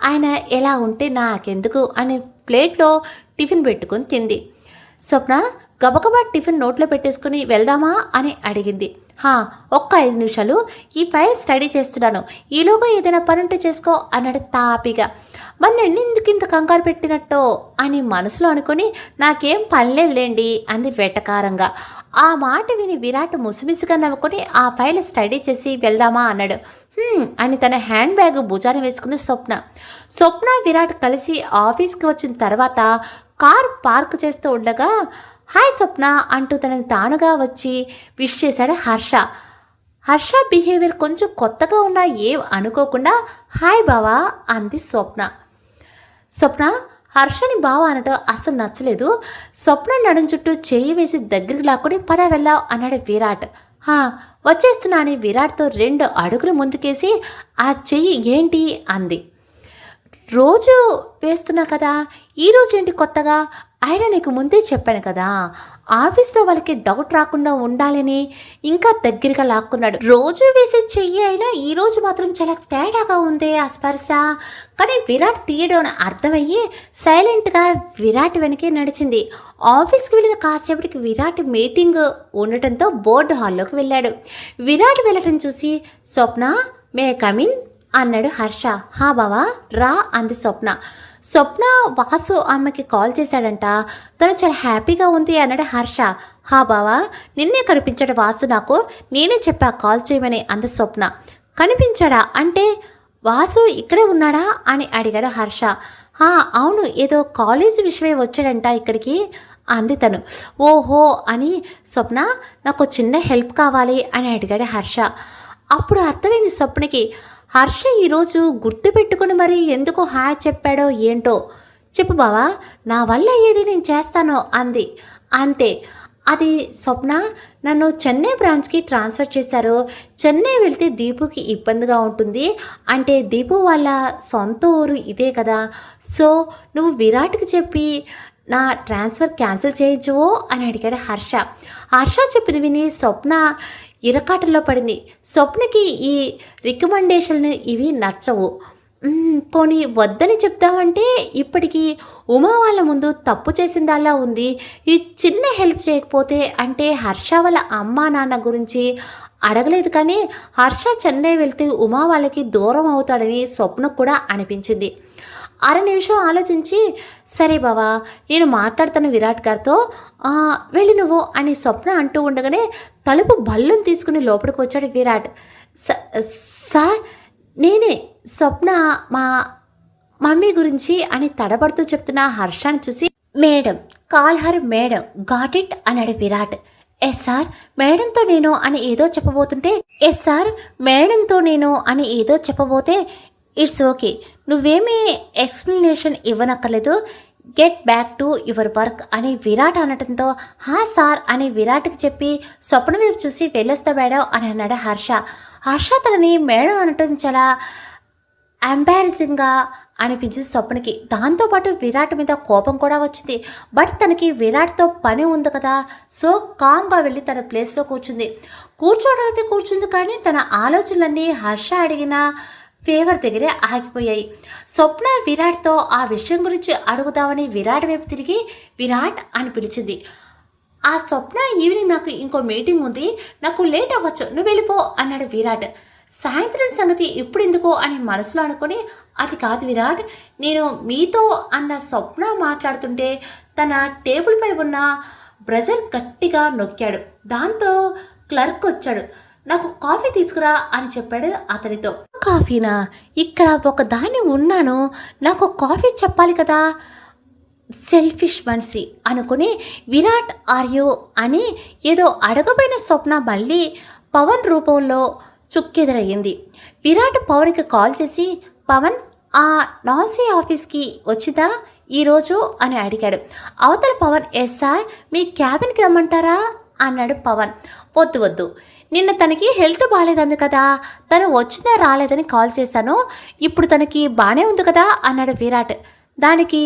ఆయన ఎలా ఉంటే నాకెందుకు అని ప్లేట్లో టిఫిన్ పెట్టుకొని తింది. స్వప్న గబగబా టిఫిన్ నోట్లో పెట్టేసుకుని వెళ్దామా అని అడిగింది. ఒక్క 5 నిమిషాలు, ఈ ఫైల్ స్టడీ చేస్తున్నాను, ఈలోగా ఏదైనా పనుంటే చేసుకో అన్నాడు తాపిగా. మరి నన్ను ఎందుకు ఇంత కంగారు పెట్టినట్టో అని మనసులో అనుకుని నాకేం పనిలేదులేండి అంది వెటకారంగా. ఆ మాట విని విరాట్ ముసిమిసిగా నవ్వుకొని ఆ ఫైల్ స్టడీ చేసి వెళ్దామా అన్నాడు. అని తన హ్యాండ్ బ్యాగ్ భుజాన వేసుకుంది స్వప్న. స్వప్న విరాట్ కలిసి ఆఫీస్కి వచ్చిన తర్వాత కార్ పార్క్ చేస్తూ ఉండగా హాయ్ స్వప్న అంటూ తనని తానుగా వచ్చి విష్ చేశాడు హర్ష. హర్ష బిహేవియర్ కొంచెం కొత్తగా ఉన్నా ఏం అనుకోకుండా హాయ్ బావా అంది స్వప్న. స్వప్న హర్షని బావ అనటం అస్సలు నచ్చలేదు. స్వప్న నడుం చుట్టూ చెయ్యి వేసి దగ్గరికి లాక్కుని పద వెళ్దాం అన్నాడు విరాట్. వచ్చేస్తున్నా అని విరాట్తో 2 అడుగులు ముందుకేసి ఆ చెయ్యి ఏంటి అంది. రోజు వేస్తున్నా కదా, ఈరోజు ఏంటి కొత్తగా? అయినా నీకు ముందే చెప్పాను కదా, ఆఫీస్లో వాళ్ళకి డౌట్ రాకుండా ఉండాలని ఇంకా దగ్గరగా లాక్కున్నాడు. రోజు వేసే చెయ్యి అయినా ఈరోజు మాత్రం చాలా తేడాగా ఉంది ఆ స్పర్శ. కానీ విరాట్ తీయడం అర్థమయ్యి సైలెంట్గా విరాట్ వెనకే నడిచింది. ఆఫీస్కి వెళ్ళిన కాసేపటికి విరాట్ మీటింగ్ ఉండటంతో బోర్డు హాల్లోకి వెళ్ళాడు. విరాట్ వెళ్ళటం చూసి స్వప్న మే కమిన్ అన్నాడు హర్ష. బావా రా అంది స్వప్న. స్వప్న వాసు అమ్మకి కాల్ చేశాడంట, తను చాలా హ్యాపీగా ఉంది అన్నాడు హర్ష. బావా నిన్నే కనిపించాడు వాసు, నాకు నేనే చెప్పా కాల్ చేయమని అంది స్వప్న. కనిపించాడా అంటే వాసు ఇక్కడే ఉన్నాడా అని అడిగాడు హర్ష. అవును, ఏదో కాలేజీ విషయమే వచ్చాడంట ఇక్కడికి అంది తను. ఓహో అని స్వప్న నాకు చిన్న హెల్ప్ కావాలి అని అడిగాడు హర్ష. అప్పుడు అర్థమైంది స్వప్నకి, హర్ష ఈరోజు గుర్తుపెట్టుకుని మరి ఎందుకు హాయ్ చెప్పాడో ఏంటో. చెప్పు బావా, నా వల్ల ఏది నేను చేస్తానో అంది. అంతే. అది స్వప్న, నన్ను చెన్నై బ్రాంచ్కి ట్రాన్స్ఫర్ చేశారు. చెన్నై వెళ్తే దీపుకి ఇబ్బందిగా ఉంటుంది, అంటే దీపు వాళ్ళ సొంత ఊరు ఇదే కదా, సో నువ్వు విరాట్కి చెప్పి నా ట్రాన్స్ఫర్ క్యాన్సిల్ చేయొచ్చువో అని అడిగాడు హర్ష. హర్ష చెప్పింది విని స్వప్న ఇరకాటంలో పడింది. స్వప్నకి ఈ రికమెండేషన్లు ఇవి నచ్చవు. పోనీ వద్దని చెప్దామంటే ఇప్పటికీ ఉమా వాళ్ళ ముందు తప్పు చేసిందల్లా ఉంది. ఈ చిన్న హెల్ప్ చేయకపోతే అంటే హర్ష వాళ్ళ అమ్మా నాన్న గురించి అడగలేదు, కానీ హర్ష చెన్నై వెళ్తే ఉమా వాళ్ళకి దూరం అవుతాడని స్వప్నకు కూడా అనిపించింది. 6 నిమిషం ఆలోచించి సరే బావా నేను మాట్లాడతాను విరాట్ గారితో, వెళ్ళి నువ్వు అని స్వప్న అంటూ ఉండగానే తలుపు బల్లును తీసుకుని లోపలికి వచ్చాడు విరాట్. సార్ నేనే స్వప్న, మా మమ్మీ గురించి అని తడబడుతూ చెప్తున్న హర్షాన్ని చూసి madam call her madam got it అన్నాడు విరాట్. ఎస్ సార్ మేడంతో నేను అని ఏదో చెప్పబోతుంటే ఎస్ సార్ మేడంతో నేను అని ఏదో చెప్పబోతే ఇట్స్ ఓకే, నువ్వేమీ ఎక్స్ప్లెనేషన్ ఇవ్వనక్కర్లేదు, get back to your work అని విరాట్ అనటంతో సార్ అని విరాట్కి చెప్పి స్వప్న వైపు చూసి వెళ్ళొస్తా మేడం అని అన్నాడు హర్ష. హర్ష తనని మేడం అనటం చాలా ఎంబారసింగ్గా అనిపించింది స్వప్నకి. దాంతోపాటు విరాట్ మీద కోపం కూడా వచ్చింది. బట్ తనకి విరాట్తో పని ఉంది కదా, సో కామ్గా వెళ్ళి తన ప్లేస్లో కూర్చుంది. కూర్చోవడం అయితే కూర్చుంది, కానీ తన ఆలోచనలన్నీ హర్ష అడిగిన ఫేవర్ దగ్గరే ఆగిపోయాయి. స్వప్న విరాట్తో ఆ విషయం గురించి అడుగుదామని విరాట్ వైపు తిరిగి విరాట్ అని పిలిచింది. ఆ స్వప్న ఈవినింగ్ నాకు ఇంకో మీటింగ్ ఉంది, నాకు లేట్ అవ్వచ్చు, నువ్వు వెళ్ళిపో అన్నాడు విరాట్. సాయంత్రం సంగతి ఇప్పుడు ఎందుకో అని మనసులో అనుకుని అది కాదు విరాట్, నేను మీతో అన్న స్వప్న మాట్లాడుతుంటే తన టేబుల్పై ఉన్న బ్రజర్ గట్టిగా నొక్కాడు. దాంతో క్లర్క్ వచ్చాడు. నాకు కాఫీ తీసుకురా అని చెప్పాడు అతనితో. కాఫీనా? ఇక్కడ ఒక దాన్ని ఉన్నాను, నాకు కాఫీ చెప్పాలి కదా, సెల్ఫిష్ మనిషి అనుకుని విరాట్ ఆర్యు అని ఏదో అడగబోయిన స్వప్న మళ్ళీ పవన్ రూపంలో చుక్కెదురయ్యింది. విరాట్ పవన్కి కాల్ చేసి పవన్ ఆ నాన్సీ ఆఫీస్కి వచ్చిందా ఈరోజు అని అడిగాడు. అవతల పవన్ ఎస్ సార్, మీ క్యాబిన్కి రమ్మంటారా అన్నాడు పవన్. వద్దు, నిన్న తనకి హెల్త్ బాగాలేదంది కదా, తను వచ్చినా రాలేదని కాల్ చేశాను, ఇప్పుడు తనకి బాగానే ఉంది కదా అన్నాడు విరాట్. దానికి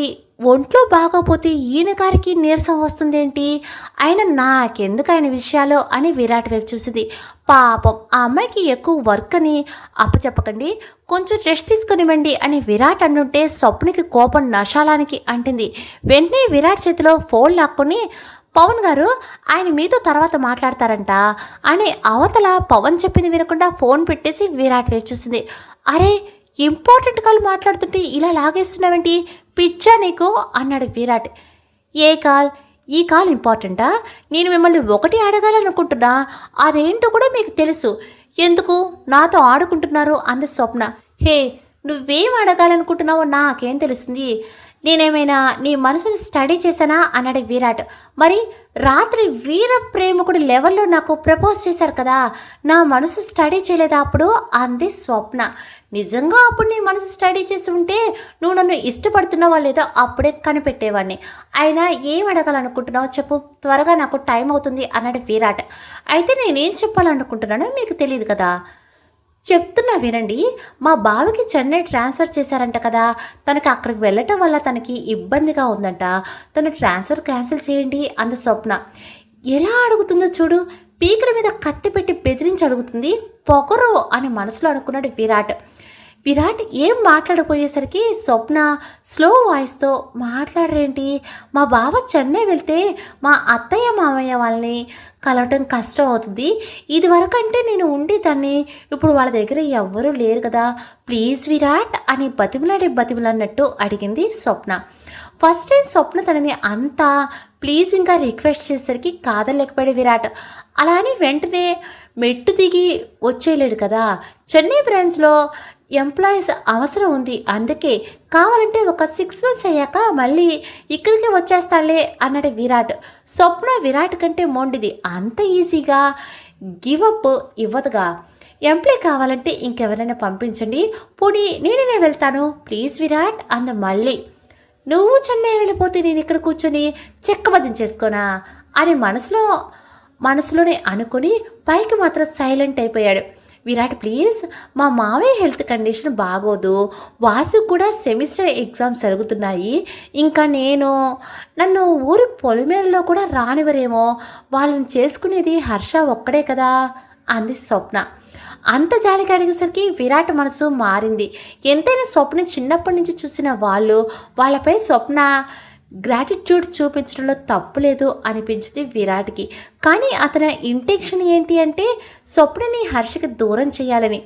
ఒంట్లో బాగోపోతే ఈయన గారికి నీరసం వస్తుందేంటి, అయినా నాకెందుకు ఆయన విషయాలు అని విరాట్ వైపు చూసింది. పాపం ఆ అమ్మాయికి ఎక్కువ వర్క్ అని అప్పచెప్పకండి, కొంచెం రెస్ట్ తీసుకునివ్వండి అని విరాట్ అంటుంటే స్వప్నకి కోపం నశాలానికి అంటింది. వెంటనే విరాట్ చేతిలో ఫోన్ లాక్కొని పవన్ గారు ఆయన మీతో తర్వాత మాట్లాడతారంట అని అవతల పవన్ చెప్పింది వినకుండా ఫోన్ పెట్టేసి విరాట్ వైపు చూసింది. అరే ఇంపార్టెంట్ కాల్ మాట్లాడుతుంటే ఇలా లాగేస్తున్నావేంటి, పిచ్చా నీకు అన్నాడు విరాట్. ఏ కాల్? ఈ కాల్ ఇంపార్టెంటా? నేను మిమ్మల్ని ఒకటి అడగాలనుకుంటున్నా, అదేంటో కూడా మీకు తెలుసు. ఎందుకు నాతో ఆడుకుంటున్నారు అంది స్వప్న. హే, నువ్వేం అడగాలనుకుంటున్నావో నాకేం తెలుస్తుంది? నేనేమైనా నీ మనసుని స్టడీ చేశానా అన్నాడు విరాట్. మరి రాత్రి వీర ప్రేమికుడి లెవెల్లో నాకు ప్రపోజ్ చేశారు కదా, నా మనసు స్టడీ చేయలేదా అప్పుడు అంది స్వప్న. నిజంగా అప్పుడు నీ మనసు స్టడీ చేసి ఉంటే నువ్వు నన్ను ఇష్టపడుతున్నావా లేదో అప్పుడే కనిపెట్టేవాడిని. అయినా ఏం అడగాలనుకుంటున్నావు చెప్పు, త్వరగా నాకు టైం అవుతుంది అన్నాడు విరాట్. అయితే నేనేం చెప్పాలనుకుంటున్నానో మీకు తెలియదు కదా, చెప్తున్నా వినండి. మా బావకి చెన్నై ట్రాన్స్ఫర్ చేశారంట కదా, తనకి అక్కడికి వెళ్ళటం వల్ల తనకి ఇబ్బందిగా ఉందంట, తను ట్రాన్స్ఫర్ క్యాన్సిల్ చేయండి అంద స్వప్న. ఎలా అడుగుతుందో చూడు, పీకల మీద కత్తి పెట్టి బెదిరించి అడుగుతుంది, పొగరు అని మనసులో అనుకున్నాడు విరాట్. విరాట్ ఏం మాట్లాడపోయేసరికి స్వప్న స్లో వాయిస్తో, మాట్లాడరేంటి, మా బావ చెన్నై వెళ్తే మా అత్తయ్య మామయ్య వాళ్ళని కలవటం కష్టం అవుతుంది, ఇది వరకు అంటే నేను ఉండేదాన్ని, ఇప్పుడు వాళ్ళ దగ్గర ఎవ్వరూ లేరు కదా, ప్లీజ్ విరాట్ అని బతిమలాడినట్టు అడిగింది స్వప్న. ఫస్ట్ టైం స్వప్న తనని అంతా ప్లీజింగ్గా రిక్వెస్ట్ చేసేసరికి కాదలేకపోయాడు విరాట్. అలా అని వెంటనే మెట్టు దిగి వచ్చేయలేడు కదా, చెన్నై బ్రాంచ్లో ఎంప్లాయీస్ అవసరం ఉంది, అందుకే కావాలంటే ఒక 6 months అయ్యాక మళ్ళీ ఇక్కడికే వచ్చేస్తాడులే అన్నాడు విరాట్. స్వప్న విరాట్ కంటే మొండిది, అంత ఈజీగా గివప్ ఇవ్వదుగా. ఎంప్లాయ్ కావాలంటే ఇంకెవరైనా పంపించండి, పోనీ నేనే వెళ్తాను ప్లీజ్ విరాట్ అంద. మళ్ళీ నువ్వు చెన్నై వెళ్ళిపోతే నేను ఇక్కడ కూర్చొని చెక్కబద్దం చేసుకోనా అని మనసులోనే అనుకుని పైకి మాత్రం సైలెంట్ అయిపోయాడు విరాట్. ప్లీజ్, మా మావయ్య హెల్త్ కండిషన్ బాగోదు, వాసు కూడా సెమిస్టర్ ఎగ్జామ్స్ జరుగుతున్నాయి, ఇంకా నన్ను ఊరి పొలిమేరలో కూడా రానివరేమో, వాళ్ళని చేసుకునేది హర్ష ఒక్కడే కదా అంది స్వప్న. అంత జాలిగా అడిగేసరికి విరాట్ మనసు మారింది. ఎంతైనా స్వప్న చిన్నప్పటి నుంచి చూసిన వాళ్ళపై స్వప్న గ్రాటిట్యూడ్ చూపించడంలో తప్పులేదు అనిపించింది విరాట్కి. కానీ అతని ఇంటెన్షన్ ఏంటి అంటే స్వప్నని హర్షకి దూరం చేయాలని.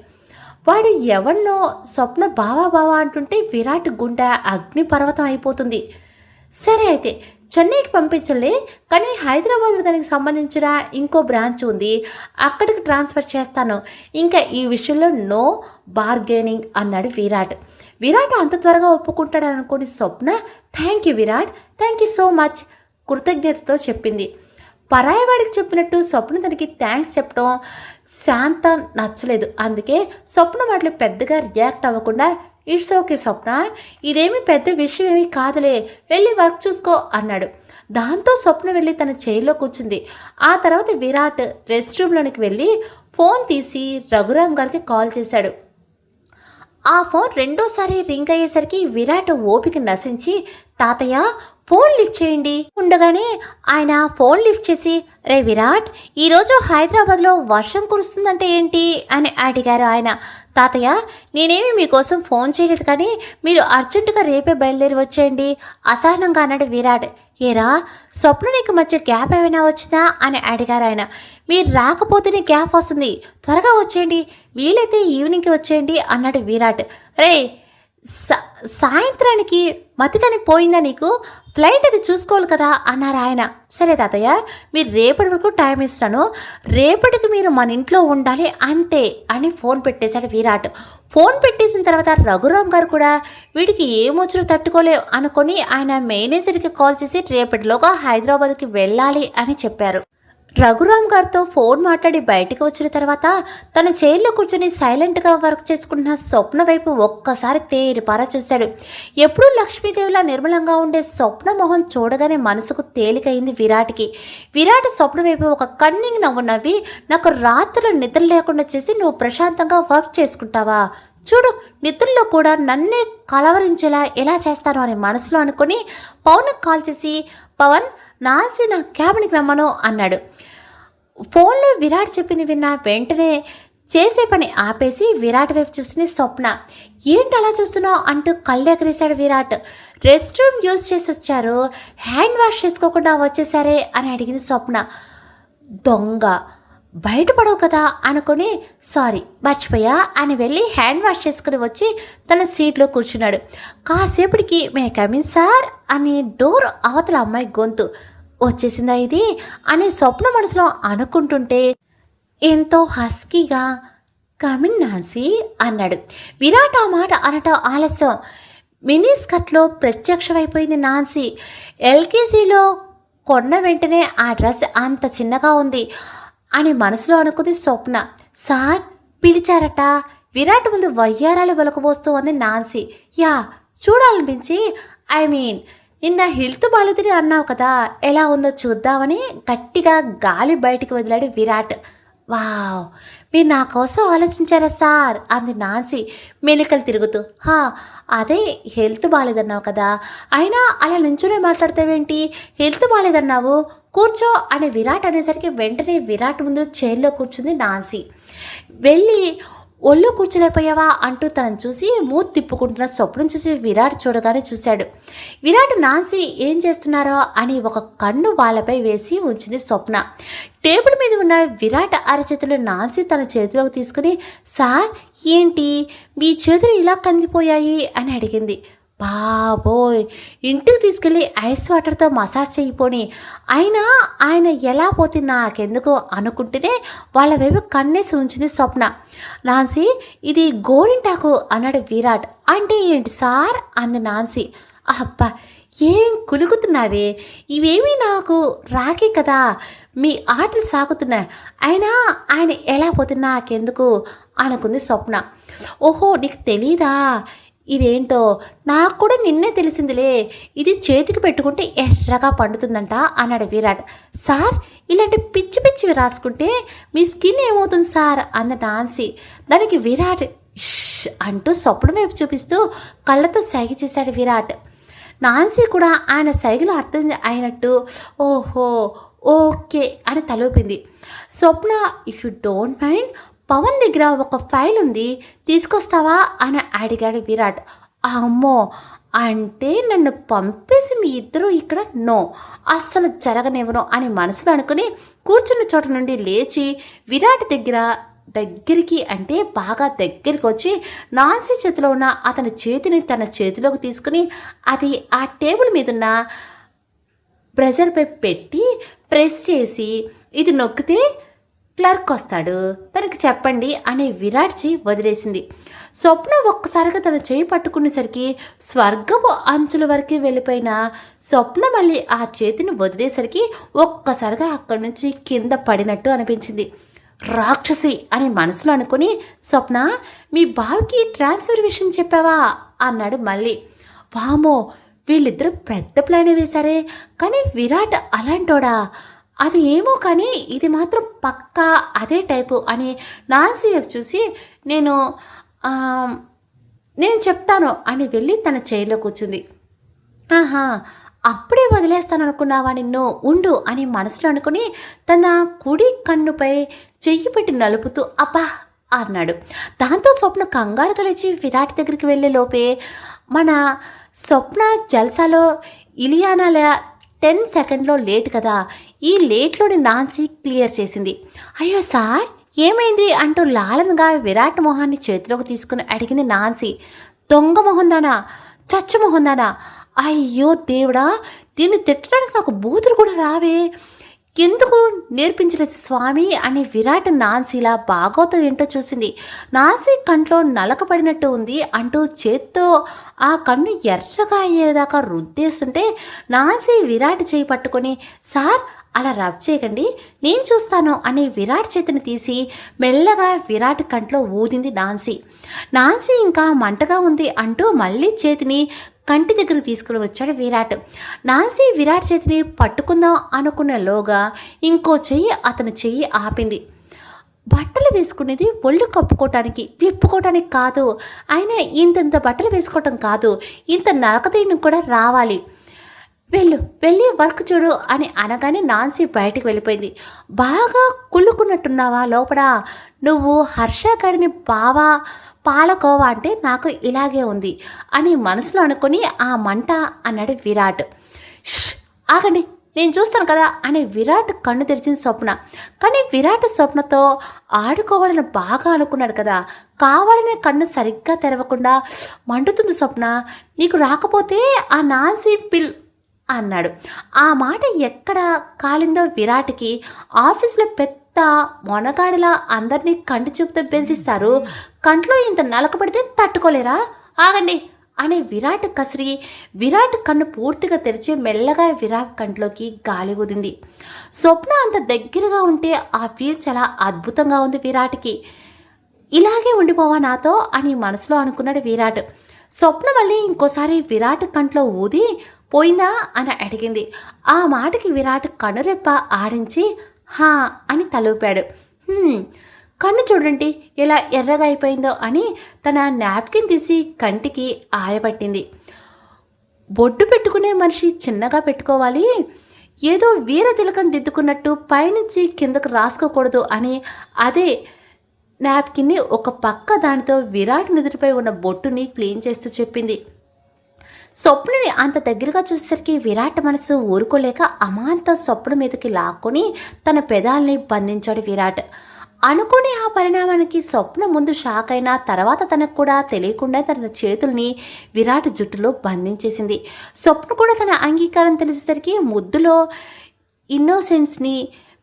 వాడు ఎవరినో స్వప్న బావా అంటుంటే విరాట్ గుండె అగ్నిపర్వతం అయిపోతుంది. సరే అయితే చెన్నైకి పంపించలే, కానీ హైదరాబాద్లో దానికి సంబంధించిన ఇంకో బ్రాంచ్ ఉంది, అక్కడికి ట్రాన్స్ఫర్ చేస్తాను, ఇంకా ఈ విషయంలో నో బార్గెనింగ్ అన్నాడు విరాట్. విరాట్ అంత త్వరగా ఒప్పుకుంటాడని అనుకుని Swapna thank you Virat, thank you so much కృతజ్ఞతతో చెప్పింది. పరాయవాడికి చెప్పినట్టు స్వప్న తనకి థ్యాంక్స్ చెప్పడం శాంత నచ్చలేదు. అందుకే స్వప్న మాటలు పెద్దగా రియాక్ట్ అవ్వకుండా ఇట్స్ ఓకే స్వప్న, ఇదేమీ పెద్ద విషయం ఏమీ కాదులే, వెళ్ళి వర్క్ చూసుకో అన్నాడు. దాంతో స్వప్న వెళ్ళి తన చైర్లో కూర్చుంది. ఆ తర్వాత విరాట్ రెస్ట్ రూమ్లోనికి వెళ్ళి ఫోన్ తీసి రఘురామ్ గారికి కాల్ చేశాడు. ఆ ఫోన్ రెండోసారి రింగ్ అయ్యేసరికి విరాట్ ఓపిక నశించి, తాతయ్య ఫోన్ లిఫ్ట్ చేయండి ఉండగానే ఆయన ఫోన్ లిఫ్ట్ చేసి, రే విరాట్, ఈరోజు హైదరాబాద్లో వర్షం కురుస్తుందంటే ఏంటి అని అడిగారు ఆయన. తాతయ్య, నేనేమి మీకోసం ఫోన్ చేయలేదు, కానీ మీరు అర్జెంటుగా రేపే బయలుదేరి వచ్చేయండి అసహనంగా అన్నాడు విరాట్. ఏరా స్వప్న, నీకు మధ్య గ్యాప్ ఏమైనా వచ్చిందా అని అడిగారు ఆయన. మీరు రాకపోతేనే గ్యాప్ వస్తుంది, త్వరగా వచ్చేయండి, వీలైతే ఈవినింగ్కి వచ్చేయండి అన్నాడు విరాట్. రే సాయంత్రానికి మతికని పోయిందా నీకు, ఫ్లైట్ అది చూసుకోవాలి కదా అన్నారు ఆయన. సరే తాతయ్య, మీరు రేపటి వరకు టైం ఇస్తాను, రేపటికి మీరు మన ఇంట్లో ఉండాలి అంతే అని ఫోన్ పెట్టేశాడు విరాట్. ఫోన్ పెట్టేసిన తర్వాత రఘురామ్ గారు కూడా వీడికి ఏమొచ్చును తట్టుకోలేవు అనుకొని ఆయన మేనేజర్కి కాల్ చేసి రేపటిలోగా హైదరాబాద్కి వెళ్ళాలి అని చెప్పారు. రఘురామ్ గారితో ఫోన్ మాట్లాడి బయటకు వచ్చిన తర్వాత తన చైర్లో కూర్చొని సైలెంట్గా వర్క్ చేసుకుంటున్న స్వప్న వైపు ఒక్కసారి తేరిపారా చూశాడు. ఎప్పుడూ లక్ష్మీదేవిలా నిర్మలంగా ఉండే స్వప్న మొహం చూడగానే మనసుకు తేలికైంది విరాట్కి. విరాట్ స్వప్న వైపు ఒక కన్నింగ్ నవ్వు నవ్వి, నాకు రాత్రులు నిద్ర లేకుండా చేసి నువ్వు ప్రశాంతంగా వర్క్ చేసుకుంటావా, చూడు నిద్రలో కూడా నన్నే కలవరించేలా ఎలా చేస్తాను అని మనసులో అనుకుని పవన్కి కాల్ చేసి, పవన్ నాసి నా క్యాబిన్కి రమ్మను అన్నాడు. ఫోన్లో విరాట్ చెప్పింది విన్న వెంటనే చేసే పని ఆపేసి విరాట్ వైపు చూసింది స్వప్న. ఏంటి అలా చూస్తున్నావు అంటూ కళ్ళు ఎగరేశాడు విరాట్. రెస్ట్ రూమ్ యూజ్ చేసి వచ్చారు, హ్యాండ్ వాష్ చేసుకోకుండా వచ్చేసారే అని అడిగింది స్వప్న. దొంగ, బయటపడవు కదా అనుకుని సారీ మర్చిపోయా అని వెళ్ళి హ్యాండ్ వాష్ చేసుకుని వచ్చి తన సీట్లో కూర్చున్నాడు. కాసేపటికి మే కమిన్ సార్ అని డోర్ అవతల అమ్మాయి గొంతు. వచ్చేసిందా ఇది అని స్వప్న మనసులో అనుకుంటుంటే ఎంతో హస్కీగా కమిన్ నాన్సీ అన్నాడు. విరాట్ ఆ మాట అనటం ఆలస్యం. Mini స్కర్ట్లో ప్రత్యక్షమైపోయింది Nancy. ఎల్కేజీలో కొన్న వెంటనే ఆ డ్రెస్ అంత చిన్నగా ఉంది అని మనసులో అనుకుంది స్వప్న. సార్ పిలిచారట. విరాట్ ముందు వయ్యారాలు వెలకబోస్తూ ఉంది నాన్సీ. యా, చూడాలనిపించి, ఐ మీన్ నిన్న హెల్త్ బాలేదని అన్నావు కదా, ఎలా ఉందో చూద్దామని గట్టిగా గాలి బయటికి వదిలాడు విరాట్. వావ్, మీరు నా కోసం ఆలోచించారా సార్ అంది నాన్సీ మెలికలు తిరుగుతూ. అదే హెల్త్ బాగాలేదన్నావు కదా, అయినా అలా నుంచునే మాట్లాడతావేంటి, హెల్త్ బాగాలేదన్నావు, కూర్చో అని విరాట్ అనేసరికి వెంటనే విరాట్ ముందు చైర్లో కూర్చుంది నాన్సీ. వెళ్ళి ఒళ్ళో కూర్చోలేకపోయావా అంటూ తనను చూసి మూతి తిప్పుకుంటున్న స్వప్నం చూసి విరాట్ చూడగానే చూశాడు. విరాట్ నాన్సీ ఏం చేస్తున్నారో అని ఒక కన్ను వాళ్ళపై వేసి ఉంచింది స్వప్న. టేబుల్ మీద ఉన్న విరాట్ అరచేతులు నాన్సీ తన చేతిలోకి తీసుకుని, సార్ ఏంటి మీ చేతులు ఇలా కందిపోయాయి అని అడిగింది. బాబోయ్, ఇంటికి తీసుకెళ్ళి ఐస్ వాటర్తో మసాజ్ చేయిపోని, అయినా ఆయన ఎలా పోతే నాకెందుకు అనుకుంటేనే వాళ్ళ వైపు కన్నేసి ఉంచింది స్వప్న. నాన్సీ, ఇది గోరింటాకు అన్నాడు విరాట్. అంటే ఏంటి సార్ అంది నాన్సీ. అబ్బా, ఏం కులుగుతున్నావే, ఇవేమీ నాకు రాకే కదా, మీ ఆటలు సాగుతున్నాయి, అయినా ఆయన ఎలా పోతే నాకెందుకు అనుకుంది స్వప్న. ఓహో, నీకు తెలీదా, ఇదేంటో నాకు కూడా నిన్నే తెలిసిందిలే, ఇది చేతికి పెట్టుకుంటే ఎర్రగా పండుతుందంట అన్నాడు విరాట్. సార్, ఇలాంటి పిచ్చి పిచ్చివి రాసుకుంటే మీ స్కిన్ ఏమవుతుంది సార్ అంది నాన్సీ. దానికి విరాట్ అంటూ స్వప్న వైపు చూపిస్తూ కళ్ళతో సైగ చేశాడు విరాట్. నాన్సీ కూడా ఆయన సైగలు అర్థం అయినట్టు ఓహో ఓకే అని తలూపింది. Swapna, if you don't mind, Pavan దగ్గర ఒక ఫైల్ ఉంది, తీసుకొస్తావా అని అడిగాడు విరాట్. అమ్మో, అంటే నన్ను పంపేసి మీ ఇద్దరు ఇక్కడ నో, అస్సలు జరగనివ్వను అని మనసులో అనుకుని కూర్చున్న చోట నుండి లేచి విరాట్ దగ్గరికి అంటే బాగా దగ్గరికి వచ్చి నాన్సీ చేతిలో ఉన్న అతని చేతిని తన చేతిలోకి తీసుకుని అది ఆ టేబుల్ మీద ఉన్న ప్రెజర్పై పెట్టి ప్రెస్ చేసి, ఇది నొక్కితే క్లర్క్ వస్తాడు, తనకి చెప్పండి అని విరాట్ చేయి వదిలేసింది. స్వప్న ఒక్కసారిగా తన చేయి పట్టుకునేసరికి స్వర్గపు అంచుల వరకు వెళ్ళిపోయిన స్వప్న మళ్ళీ ఆ చేతిని వదిలేసరికి ఒక్కసారిగా అక్కడి నుంచి కింద పడినట్టు అనిపించింది. రాక్షసి అని మనసులో అనుకుని, స్వప్న, మీ బావికి ట్రాన్స్ఫర్ విషయం చెప్పావా అన్నాడు మళ్ళీ. వామో, వీళ్ళిద్దరూ పెద్ద ప్లానే వేశారే, కానీ విరాట్ అలాంటోడా, అది ఏమో కానీ ఇది మాత్రం పక్కా అదే టైపు అని నాన్సీ చూసి, నేను చెప్తాను అని వెళ్ళి తన చైర్లో కూర్చుంది. ఆహా, అప్పుడే వదిలేస్తాను అనుకున్నావా నిన్ను, ఉండు అని మనసులో అనుకుని తన కుడి కన్నుపై చెయ్యి పెట్టి నలుపుతూ అబ్బా అన్నాడు. దాంతో స్వప్న కంగారు కలిసి విరాట్ దగ్గరికి వెళ్ళే లోపే మన స్వప్న జల్సాలో ఇలియానాల 10 సెకండ్లో లేట్ కదా, ఈ లేట్లోని నాన్సీ క్లియర్ చేసింది. అయ్యో సార్, ఏమైంది అంటూ లాలనగా విరాట్ మొహాన్ని చేతిలోకి తీసుకుని అడిగింది నాన్సీ. దొంగ మొహందానా, చచ్చ మొహందానా, అయ్యో దేవుడా, దీన్ని తిట్టడానికి నాకు బూతులు కూడా రావే, ఎందుకు నేర్పించలేదు స్వామి అని విరాట్ నాన్సీలా బాగోతం ఏంటో చూసింది. నాన్సీ కంట్లో నలకపడినట్టు ఉంది అంటూ చేత్తో ఆ కన్ను ఎర్రగా అయ్యేదాకా రుద్దేస్తుంటే నాన్సీ విరాట్ చేయి పట్టుకొని, సార్ అలా రబ్ చేయకండి, నేను చూస్తాను అని విరాట్ చేతిని తీసి మెల్లగా విరాట్ కంట్లో ఊదింది నాన్సీ. నాన్సీ ఇంకా మంటగా ఉంది అంటూ మళ్ళీ చేతిని కంటి దగ్గరకు తీసుకుని వచ్చాడు విరాట్. నాన్సీ విరాట్ చేతిని పట్టుకుందాం అనుకున్నలోగా ఇంకో చెయ్యి అతని చెయ్యి ఆపింది. బట్టలు వేసుకునేది ఒళ్ళు కప్పుకోవటానికి విప్పుకోవటానికి కాదు, అయినా ఇంత బట్టలు వేసుకోవటం కాదు, ఇంత నలకతీయడం కూడా రావాలి, వెళ్ళి వర్క్ చూడు అని అనగానే నాన్సీ బయటికి వెళ్ళిపోయింది. బాగా కుళ్ళుకున్నట్టున్నావా లోపల, నువ్వు హర్ష గడిని పాలకోవా అంటే నాకు ఇలాగే ఉంది అని మనసులో అనుకుని ఆ మంట అన్నాడు విరాట్. ఆగండి, నేను చూస్తాను కదా అని విరాట్ కన్ను తెరిచింది స్వప్న. కానీ విరాట్ స్వప్నతో ఆడుకోవాలని బాగా అనుకున్నాడు కదా, కావాలనే కన్ను సరిగ్గా తెరవకుండా మండుతుంది స్వప్న, నీకు రాకపోతే ఆ నాన్సీ అన్నాడు. ఆ మాట ఎక్కడ కాలిందో విరాట్కి ఆఫీస్లో పెద్ద ఎంత మొనగాడిలా అందరినీ కంటి చూపుతో బెదిరిస్తారు. కంట్లో ఇంత నలకబడితే తట్టుకోలేరా? ఆగండి అనే విరాట్ కసిరి విరాట్ కన్ను పూర్తిగా తెరిచి మెల్లగా విరాట్ కంట్లోకి గాలి ఊదింది. స్వప్న అంత దగ్గరగా ఉంటే ఆ ఫీల్ చాలా అద్భుతంగా ఉంది విరాట్కి. ఇలాగే ఉండిపోవా నాతో అని మనసులో అనుకున్నాడు విరాట్. స్వప్న మళ్ళీ ఇంకోసారి విరాట్ కంట్లో ఊది పోయిందా అని అడిగింది. ఆ మాటకి విరాట్ కనురెప్ప ఆడించి హా అని తలూపాడు. కన్ను చూడండి ఎలా ఎర్రగా అయిపోయిందో అని తన నాప్కిన్ తీసి కంటికి ఆయపట్టింది. బొడ్డు పెట్టుకునే మనిషి చిన్నగా పెట్టుకోవాలి, ఏదో వీర తిలకం దిద్దుకున్నట్టు పైనుంచి కిందకు రాసుకోకూడదు అని అదే నాప్కిన్ని ఒక పక్క దానితో విరాట్ నుదుటిపై ఉన్న బొట్టుని క్లీన్ చేస్తూ చెప్పింది. స్వప్నని అంత దగ్గరగా చూసేసరికి విరాట్ మనసు ఊరుకోలేక అమాంత స్వప్న మీదకి లాక్కొని తన పెదాల్ని బంధించాడు విరాట్. అనుకుని ఆ పరిణామానికి స్వప్న ముందు షాక్ అయినా తర్వాత తనకు కూడా తెలియకుండా తన చేతుల్ని విరాట్ జుట్టులో బంధించేసింది. స్వప్న కూడా తన అంగీకారం తెలిసేసరికి ముద్దులో ఇన్నోసెన్స్ని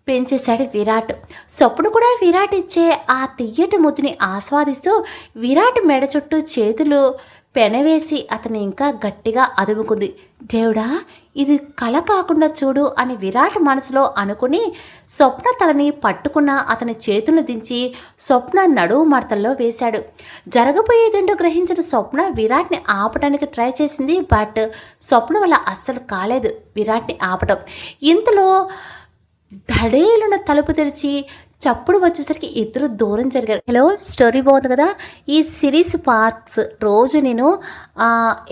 పెంచేశాడు విరాట్. స్వప్న కూడా విరాట్ ఇచ్చే ఆ తియ్యటి ముద్దుని ఆస్వాదిస్తూ విరాట్ మెడ చుట్టూ చేతులు పెనవేసి అతను ఇంకా గట్టిగా అదుముకుంది. దేవుడా ఇది కళ కాకుండా చూడు అని విరాట్ మనసులో అనుకుని స్వప్న తలని పట్టుకున్న అతని చేతులను దించి స్వప్న నడువు మడతల్లో వేశాడు. జరగబోయేదేంటో గ్రహించిన స్వప్న విరాట్ని ఆపడానికి ట్రై చేసింది. బట్ స్వప్న వల్ల అస్సలు కాలేదు విరాట్ని ఆపటం. ఇంతలో ధడేలున తలుపు తెరిచి చప్పుడు వచ్చేసరికి ఇద్దరు దూరం జరిగారు. హలో, స్టోరీ బాగుంది కదా. ఈ సిరీస్ పార్ట్స్ రోజు నేను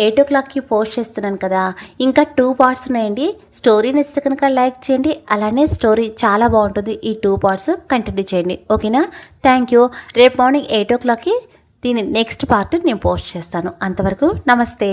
8 o'clockకి పోస్ట్ చేస్తున్నాను కదా. ఇంకా 2 parts ఉన్నాయండి. స్టోరీ నచ్చితే కనుక లైక్ చేయండి. అలానే స్టోరీ చాలా బాగుంటుంది. ఈ 2 parts కంటిన్యూ చేయండి. ఓకేనా? Thank you. రేపు మార్నింగ్ 8 o'clockకి దీని నెక్స్ట్ పార్ట్ నేను పోస్ట్ చేస్తాను. అంతవరకు నమస్తే.